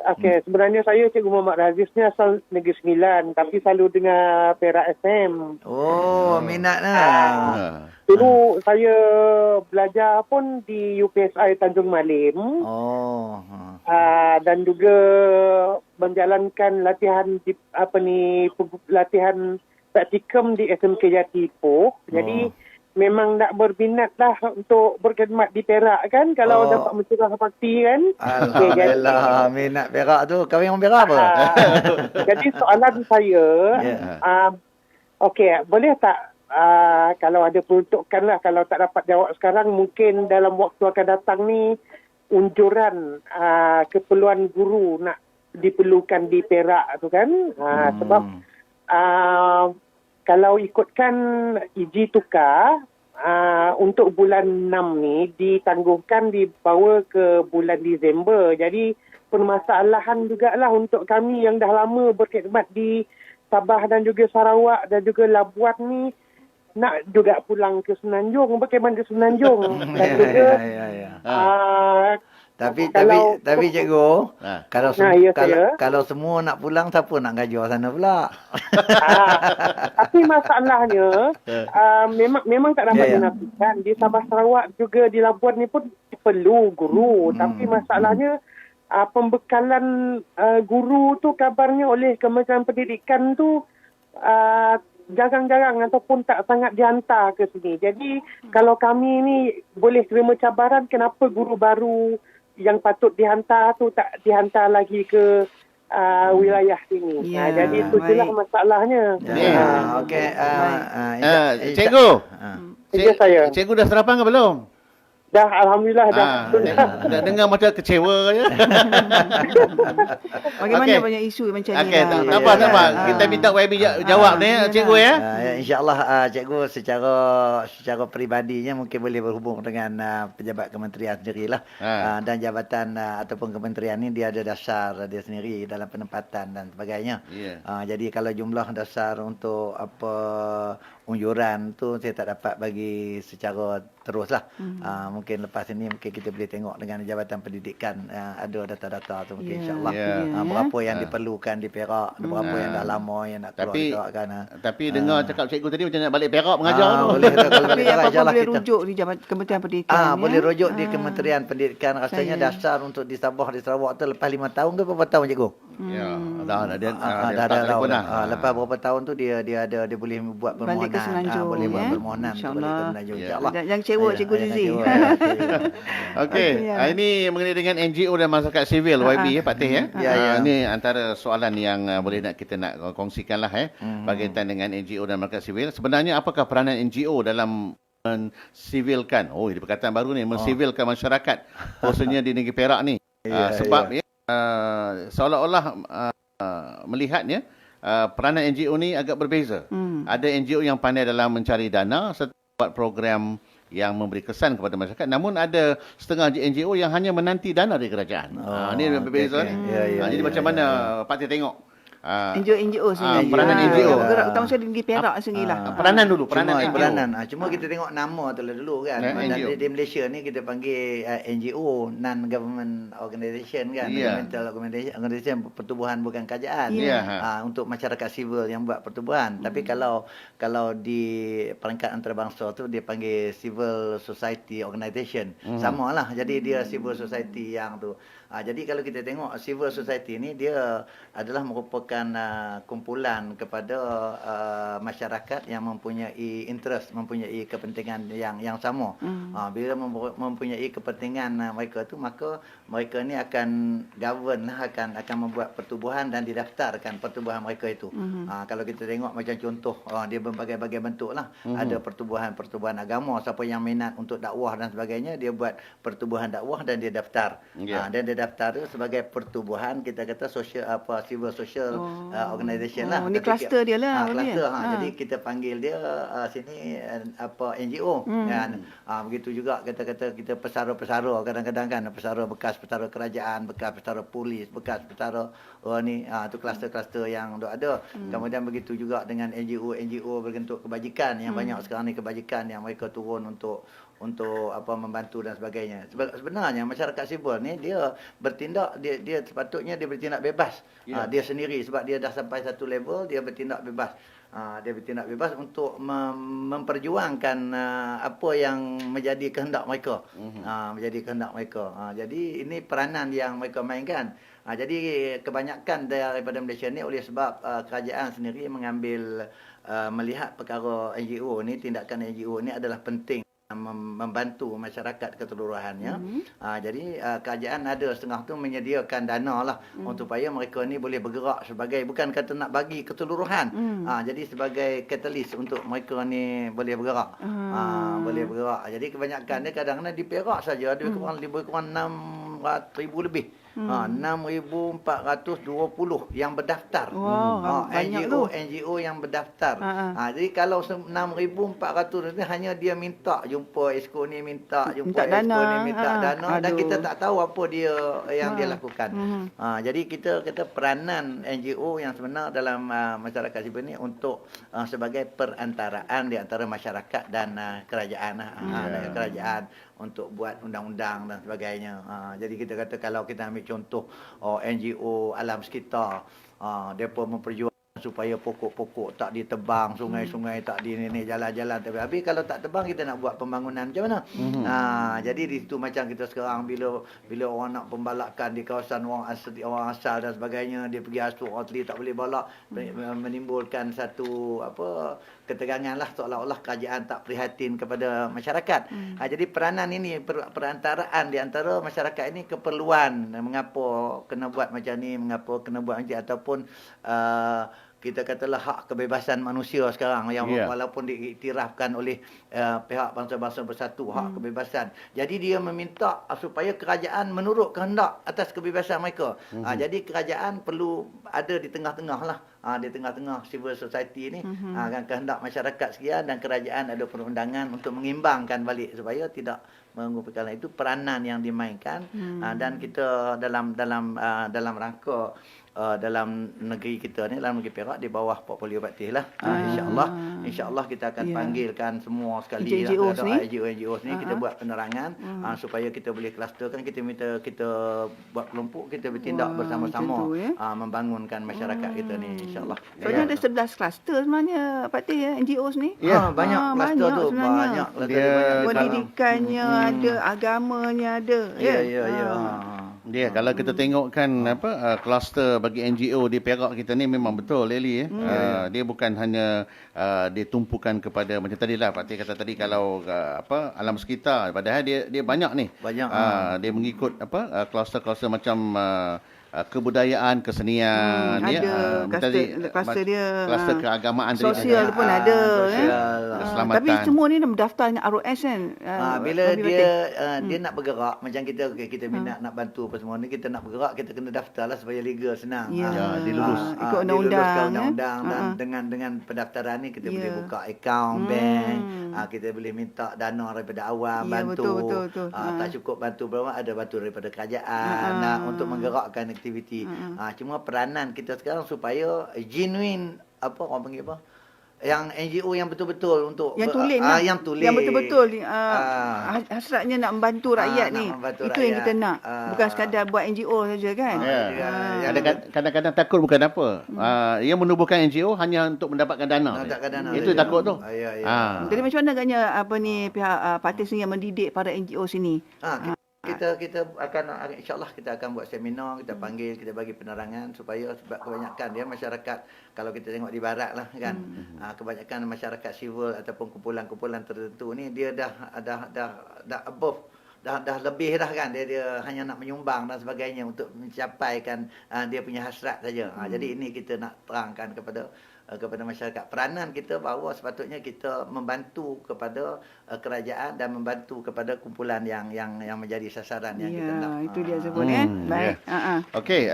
Speaker 8: Okey, sebenarnya saya Cikgu Muhammad Raziz ni asal Negeri Sembilan tapi selalu dengar Perak FM.
Speaker 3: Oh, minat lah.
Speaker 8: Dulu saya belajar pun di UPSI Tanjung Malim. Dan juga menjalankan latihan latihan praktikum di SMK Jati Ipoh. Jadi memang nak berminat lah untuk berkhidmat di Perak kan, kalau dapat mencurah bakti kan.
Speaker 3: Alhamdulillah, minat Perak tu. Kahwin orang Perak apa?
Speaker 8: Jadi soalan saya, okey, boleh tak kalau ada peruntukan lah, kalau tak dapat jawab sekarang, mungkin dalam waktu akan datang ni, unjuran keperluan guru nak diperlukan di Perak tu kan. Sebab kalau ikutkan IJ tukar, untuk bulan 6 ni ditangguhkan dibawa ke bulan Disember. Jadi permasalahan jugalah untuk kami yang dah lama berkhidmat di Sabah dan juga Sarawak dan juga Labuan ni, nak juga pulang ke Semenanjung, bagaimana ke Semenanjung. Dan juga
Speaker 3: Tapi cikgu, kalau semua nak pulang, siapa nak gajar sana pula?
Speaker 8: Tapi masalahnya memang tak dapat dinafikan. Di Sabah Sarawak juga di Labuan ni pun perlu guru. Tapi masalahnya pembekalan guru tu kabarnya oleh Kementerian Pendidikan tu jarang-jarang ataupun tak sangat dihantar ke sini. Jadi kalau kami ni boleh terima cabaran, kenapa guru baru yang patut dihantar tu tak dihantar lagi ke wilayah sini. Jadi itu jelah masalahnya.
Speaker 3: Okey.
Speaker 2: Cikgu.
Speaker 8: Saya.
Speaker 2: Cikgu dah sarapan ke belum?
Speaker 8: Dah, Alhamdulillah dah.
Speaker 2: Dah dengar macam kecewa je.
Speaker 1: Bagaimana banyak isu macam ni lah.
Speaker 2: Tak apa. Kita minta YB jawab ni, cikgu ya.
Speaker 3: InsyaAllah cikgu secara peribadinya mungkin boleh berhubung dengan pejabat kementerian sendirilah. Dan jabatan ataupun kementerian ni dia ada dasar dia sendiri dalam penempatan dan sebagainya. Jadi kalau jumlah dasar untuk unjuran tu saya tak dapat bagi secara teruslah. Mungkin lepas ini mungkin kita boleh tengok dengan Jabatan Pendidikan, ada data-data tu mungkin insya-Allah. Berapa yang diperlukan di Perak, berapa yang dah lama yang nak keluar kan.
Speaker 2: Tapi dengar cakap cikgu tadi macam nak balik Perak mengajar tu.
Speaker 3: Boleh kalau
Speaker 1: Tapi apa boleh rujuk di Kementerian Pendidikan.
Speaker 3: Boleh rujuk di Kementerian Pendidikan. Rasanya dasar untuk di Sabah di Sarawak tu lepas 5 tahun ke berapa tahun cikgu? Dah. Lepas berapa tahun tu dia boleh buat permohonan.
Speaker 1: Balik ke Semenanjung.
Speaker 3: Boleh buat permohonan balik ke Semenanjung insya-Allah.
Speaker 1: Yang cewek Cikgu Zizi.
Speaker 2: Okey. Ini mengenai dengan NGO dan masyarakat sivil YB Pak Teh Ini antara soalan yang boleh kita nak kongsikan lah berkaitan dengan NGO dan masyarakat sivil. Sebenarnya apakah peranan NGO dalam mensivilkan, ini perkataan baru ni, mensivilkan masyarakat khususnya di negeri Perak ni. Sebab seolah-olah melihatnya peranan NGO ni agak berbeza. Ada NGO yang pandai dalam mencari dana serta buat program yang memberi kesan kepada masyarakat. Namun ada setengah NGO yang hanya menanti dana dari kerajaan. Ini berbeza ni. Jadi macam mana Pak Teh tengok?
Speaker 1: NGO sendiri.
Speaker 2: Peranan NGO.
Speaker 1: Bergerak utama saya di negeri Perak sendirilah.
Speaker 2: Peranan dulu, peranan NGO.
Speaker 3: Cuma kita tengok nama tu dulu kan. Di Malaysia ni kita panggil NGO, non-government organisation kan. Governmental organisation, pertubuhan bukan kerajaan. Untuk masyarakat sivil yang buat pertubuhan. Tapi kalau di peringkat antarabangsa tu dia panggil civil society organisation. Samalah. Jadi dia civil society yang tu. Jadi kalau kita tengok civil society ni dia adalah merupakan kumpulan kepada masyarakat yang mempunyai interest, mempunyai kepentingan yang sama. Bila mempunyai kepentingan mereka tu, maka mereka ni akan govern lah, akan membuat pertubuhan dan didaftarkan pertubuhan mereka itu. Kalau kita tengok macam contoh, dia berbagai-bagai bentuk lah. Ada pertubuhan agama, siapa yang minat untuk dakwah dan sebagainya, dia buat pertubuhan dakwah dan dia daftar. Dan dia daftar itu sebagai pertubuhan, kita kata civil social organisation lah.
Speaker 1: Ini kluster dia lah.
Speaker 3: Kluster. Jadi kita panggil dia sini NGO kan. Begitu juga kata-kata kita pesara-pesara kadang-kadang kan, pesara bekas pesara kerajaan, bekas pesara polis, bekas pesara tu kluster-kluster yang ada. Kemudian begitu juga dengan NGO berbentuk kebajikan yang banyak sekarang ni, kebajikan yang mereka turun untuk membantu dan sebagainya. Sebenarnya masyarakat sivil ni dia bertindak, dia sepatutnya dia bertindak bebas. Dia sendiri sebab dia dah sampai satu level, dia bertindak bebas. Dia bertindak bebas untuk memperjuangkan apa yang menjadi kehendak mereka. Menjadi kehendak mereka. Jadi ini peranan yang mereka mainkan. Jadi kebanyakan daripada Malaysia ni oleh sebab kerajaan sendiri mengambil melihat perkara NGO ni, tindakan NGO ni adalah penting membantu masyarakat keseluruhannya. Jadi kerajaan ada setengah tu menyediakan dana lah supaya mereka ni boleh bergerak sebagai, bukan kata nak bagi keseluruhan. Jadi sebagai katalis untuk mereka ni boleh bergerak. Boleh bergerak. Jadi kebanyakan dia kadang-kadang di Perak saja ada lebih kurang 600,000 lebih. 6,420 yang berdaftar. NGO yang berdaftar. Jadi kalau 6,400 ni hanya dia minta jumpa exco ni, minta jumpa exco ni, minta dana, dan kita tak tahu apa dia yang dia lakukan. Jadi kita kata peranan NGO yang sebenar dalam masyarakat sipil ni untuk sebagai perantaraan di antara masyarakat dan kerajaan. Kerajaan untuk buat undang-undang dan sebagainya. Jadi kita kata kalau kita ambil contoh NGO alam sekitar, mereka memperjuangkan supaya pokok-pokok tak ditebang, sungai-sungai tak di ni jalan-jalan. Tapi kalau tak tebang, kita nak buat pembangunan macam mana? Jadi di situ macam kita sekarang bila orang nak pembalakan di kawasan orang asal dan sebagainya, dia pergi asur atlet tak boleh balak, menimbulkan satu ketegangan lah, seolah-olah kerajaan tak prihatin kepada masyarakat. Jadi peranan ini, perantaraan di antara masyarakat ini, keperluan mengapa kena buat macam ni, mengapa kena buat macam ni, ataupun kita katalah hak kebebasan manusia sekarang yang walaupun diiktirafkan oleh pihak bangsa-bangsa bersatu, hak kebebasan. Jadi dia meminta supaya kerajaan menurut kehendak atas kebebasan mereka. Jadi kerajaan perlu ada di tengah-tengah lah. Di tengah-tengah civil society ni, kehendak masyarakat sekian dan kerajaan ada perundangan untuk mengimbangkan balik supaya tidak mengumpulkan. Itu peranan yang dimainkan. Dan kita dalam rangka dalam negeri kita ni, dalam negeri Perak, di bawah Portfolio Patih lah. InsyaAllah kita akan panggilkan semua sekali NGO ni, kita buat penerangan supaya kita boleh klusterkan, kita buat kelompok, kita bertindak bersama-sama membangunkan masyarakat kita ni, insyaAllah.
Speaker 1: Soalnya ada 11 kluster sebenarnya Patih NGOs ni.
Speaker 3: Banyak kluster tu, banyak.
Speaker 1: Pendidikannya ada, agamanya ada.
Speaker 2: Dia kalau kita tengokkan kluster bagi NGO di Perak kita ni memang betul Eli. Dia bukan hanya ditumpukan kepada macam tadilah Pak Teh kata tadi, kalau alam sekitar, padahal dia banyak ni. Dia mengikut kluster-kluster macam kebudayaan, kesenian,
Speaker 1: kluster dia,
Speaker 2: kluster keagamaan,
Speaker 1: sosial pun ada,
Speaker 2: keselamatan.
Speaker 1: Tapi semua ni mendaftar dengan ROS kan.
Speaker 3: Bila dia nak bergerak, macam kita minat nak bantu apa semua ni, kita nak bergerak, kita kena daftar lah supaya legal, senang.
Speaker 1: Dilulus ikut undang-undang.
Speaker 3: Dan dengan pendaftaran ni kita boleh buka akaun bank, kita boleh minta dana daripada awam, bantu. Betul. Tak cukup bantu berapa, ada bantu daripada kerajaan untuk menggerakkan aktiviti. Cuma peranan kita sekarang supaya genuine, orang panggil yang NGO yang betul-betul untuk
Speaker 1: yang tulen yang betul-betul hasratnya nak membantu rakyat ni. Itu yang kita nak. Bukan sekadar buat NGO saja kan.
Speaker 2: Kadang-kadang takut bukan apa. Ia menubuhkan NGO hanya untuk mendapatkan dana. Itu takut tu.
Speaker 1: Jadi macam mana agaknya pihak parti sini yang mendidik para NGO sini?
Speaker 3: Kita akan, insyaAllah kita akan buat seminar, kita panggil, kita bagi penerangan supaya, sebab kebanyakan dia masyarakat, kalau kita tengok di barat lah kan, kebanyakan masyarakat sivil ataupun kumpulan-kumpulan tertentu ni, dia dah above, dah lebih dah kan, dia hanya nak menyumbang dan sebagainya untuk mencapaikan dia punya hasrat saja. Jadi ini kita nak terangkan kepada masyarakat, peranan kita bahawa sepatutnya kita membantu kepada kerajaan dan membantu kepada kumpulan yang menjadi sasaran yang kita nak.
Speaker 1: Itu dia sebut baik.
Speaker 2: Okey,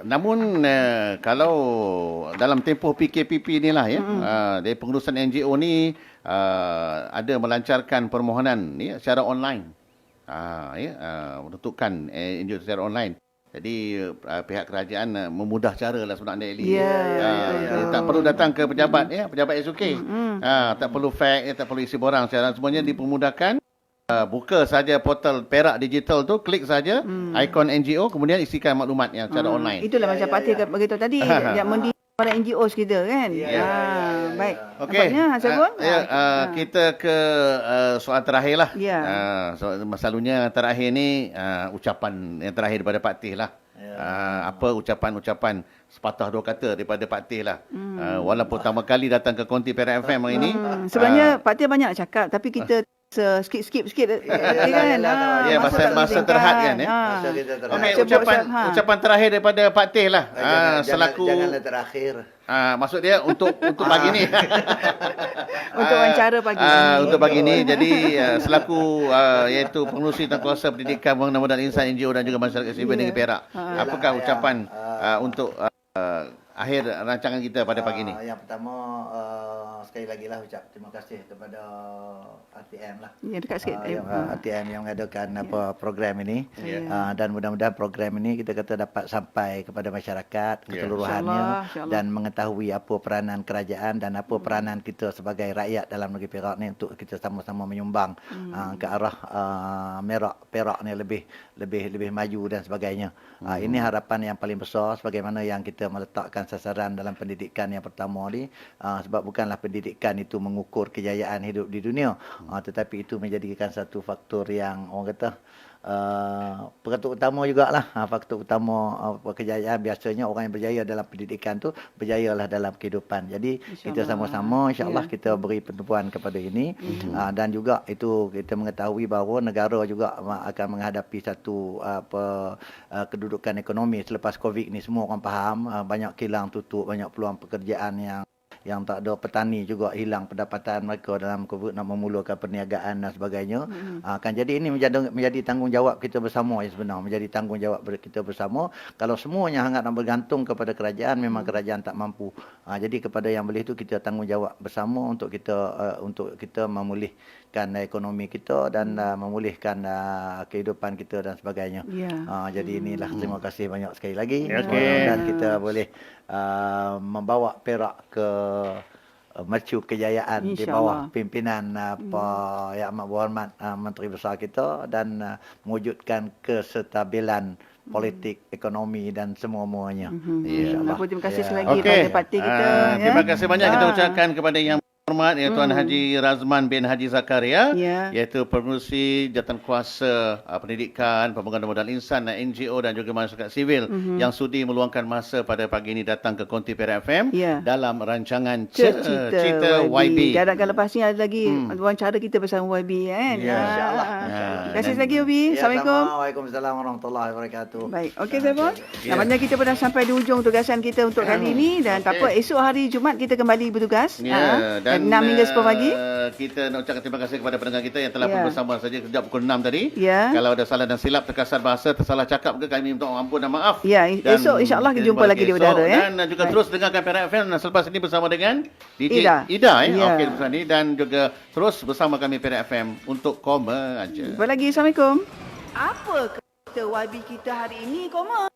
Speaker 2: namun kalau dalam tempoh PKPP inilah dari pengurusan NGO ni ada melancarkan permohonan secara online. Menentukan NGO secara online. Jadi pihak kerajaan memudah cara lah sebenarnya Eli. Tak perlu datang ke pejabat pejabat SOK. Tak perlu fax, tak perlu isi borang, semuanya dipermudahkan. Buka saja portal Perak Digital tu, klik saja ikon NGO, kemudian isikan maklumat yang secara online.
Speaker 1: Itulah macam Pak Teh beritahu tadi, yang mendidik para NGOs kita kan. Baik.
Speaker 2: Okey. Kita ke soal terakhir lah. Selalunya terakhir ni ucapan yang terakhir daripada Pak Teh lah. apa ucapan-ucapan sepatah dua kata daripada Pak Teh lah. Walaupun pertama kali datang ke Konti Perak FM hari ini.
Speaker 1: Sebenarnya Pak Teh banyak nak cakap, tapi kita skip sikit kan.
Speaker 2: Ya, masa terhad kan.
Speaker 3: Masa kita terhad.
Speaker 2: Okey, ucapan terakhir daripada Pak Teh lah. Selaku
Speaker 3: Janganlah terakhir.
Speaker 2: maksud dia untuk pagi ni.
Speaker 1: Untuk wawancara pagi.
Speaker 2: Untuk pagi ni. Jadi selaku iaitu pengurusi Tangkuasa Pendidikan Pembangunan Modal Insan NGO dan juga masyarakat sivil negeri Perak. Apakah ucapan untuk akhir rancangan kita pada pagi ni?
Speaker 3: Yang pertama sekali lagi lah ucap terima kasih kepada RTM lah.
Speaker 1: Ya, dekat sikit.
Speaker 3: RTM yang mengadakan program ini. Dan mudah-mudahan program ini kita kata dapat sampai kepada masyarakat keseluruhannya
Speaker 1: InsyaAllah.
Speaker 3: dan mengetahui apa peranan kerajaan dan apa peranan kita sebagai rakyat dalam negeri Perak ni untuk kita sama-sama menyumbang ke arah Perak ni lebih maju dan sebagainya. Ini harapan yang paling besar sebagaimana yang kita meletakkan sasaran dalam pendidikan yang pertama ni, sebab bukanlah pendidikan itu mengukur kejayaan hidup di dunia, tetapi itu menjadikan satu faktor yang orang kata faktor utama jugalah. Faktor utama kejayaan biasanya orang yang berjaya dalam pendidikan tu berjayalah dalam kehidupan. Jadi kita sama-sama insya-Allah kita beri pentumpuan kepada ini, dan juga itu kita mengetahui bahawa negara juga akan menghadapi satu kedudukan ekonomi selepas Covid ni. Semua orang faham banyak kilang tutup, banyak peluang pekerjaan yang tak ada, petani juga hilang pendapatan mereka dalam nak memulakan perniagaan dan sebagainya. Kan jadi ini menjadi tanggungjawab kita bersama sebenarnya, menjadi tanggungjawab kita bersama. Kalau semuanya sangat nak bergantung kepada kerajaan, memang kerajaan tak mampu. Jadi kepada yang boleh itu kita tanggungjawab bersama untuk kita memulihkan ekonomi kita dan memulihkan kehidupan kita dan sebagainya. Jadi inilah, terima kasih banyak sekali lagi. Dan kita boleh membawa Perak ke mercu kejayaan di bawah pimpinan Yang Amat Berhormat Menteri Besar kita, dan mewujudkan kestabilan politik, ekonomi dan semua-muanya.
Speaker 1: InsyaAllah. Terima kasih sekali lagi kepada parti kita.
Speaker 2: Terima kasih banyak kita ucapkan kepada Yang Hormat Tuan Haji Razman bin Haji Zakaria, iaitu Pengerusi Jawatankuasa Pendidikan Pembangunan Modal Insan NGO dan juga masyarakat sivil yang sudi meluangkan masa pada pagi ini datang ke Konti Perak FM dalam rancangan Cerita YB.
Speaker 1: Dan akan lepas ni ada lagi wawancara kita bersama YB kan.
Speaker 3: InsyaAllah.
Speaker 1: Terima kasih lagi YB. Assalamualaikum.
Speaker 3: Waalaikumsalam warahmatullahi wabarakatuh.
Speaker 1: Baik, okey Zafon. Nampaknya kita pun dah sampai di hujung tugasan kita untuk kali ini, dan tak apa, esok hari Jumaat kita kembali bertugas.
Speaker 2: Dan
Speaker 1: 6 hingga 10 pagi.
Speaker 2: Kita nak ucapkan terima kasih kepada pendengar kita yang telah pun bersama saja sejak pukul 6 tadi. Kalau ada salah dan silap, terkasar bahasa, tersalah cakap ke, kami minta ampun dan maaf.
Speaker 1: Esok insya-Allah kita jumpa lagi di udara
Speaker 2: Dan juga terus dengarkan Perak FM selepas ini bersama dengan DJ Ida okey bersama ni, dan juga terus bersama kami Perak FM untuk Koma Aja.
Speaker 1: Jumpa lagi. Assalamualaikum. Apa kata YB kita hari ini, Koma?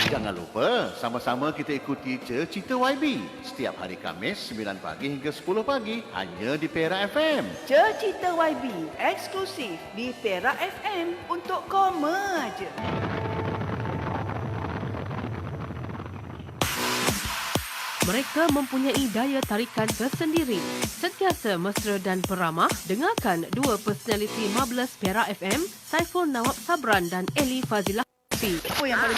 Speaker 2: Jangan lupa, sama-sama kita ikuti Cerita YB setiap hari Khamis 9 pagi hingga 10 pagi hanya di Perak FM.
Speaker 1: Cerita YB eksklusif di Perak FM untuk Koma Aja.
Speaker 9: Mereka mempunyai daya tarikan tersendiri. Sentiasa mesra dan peramah, dengarkan dua personaliti Marvelous Perak FM, Saiful Nawab Sabran dan Eli Fazilah.
Speaker 1: Apa yang paling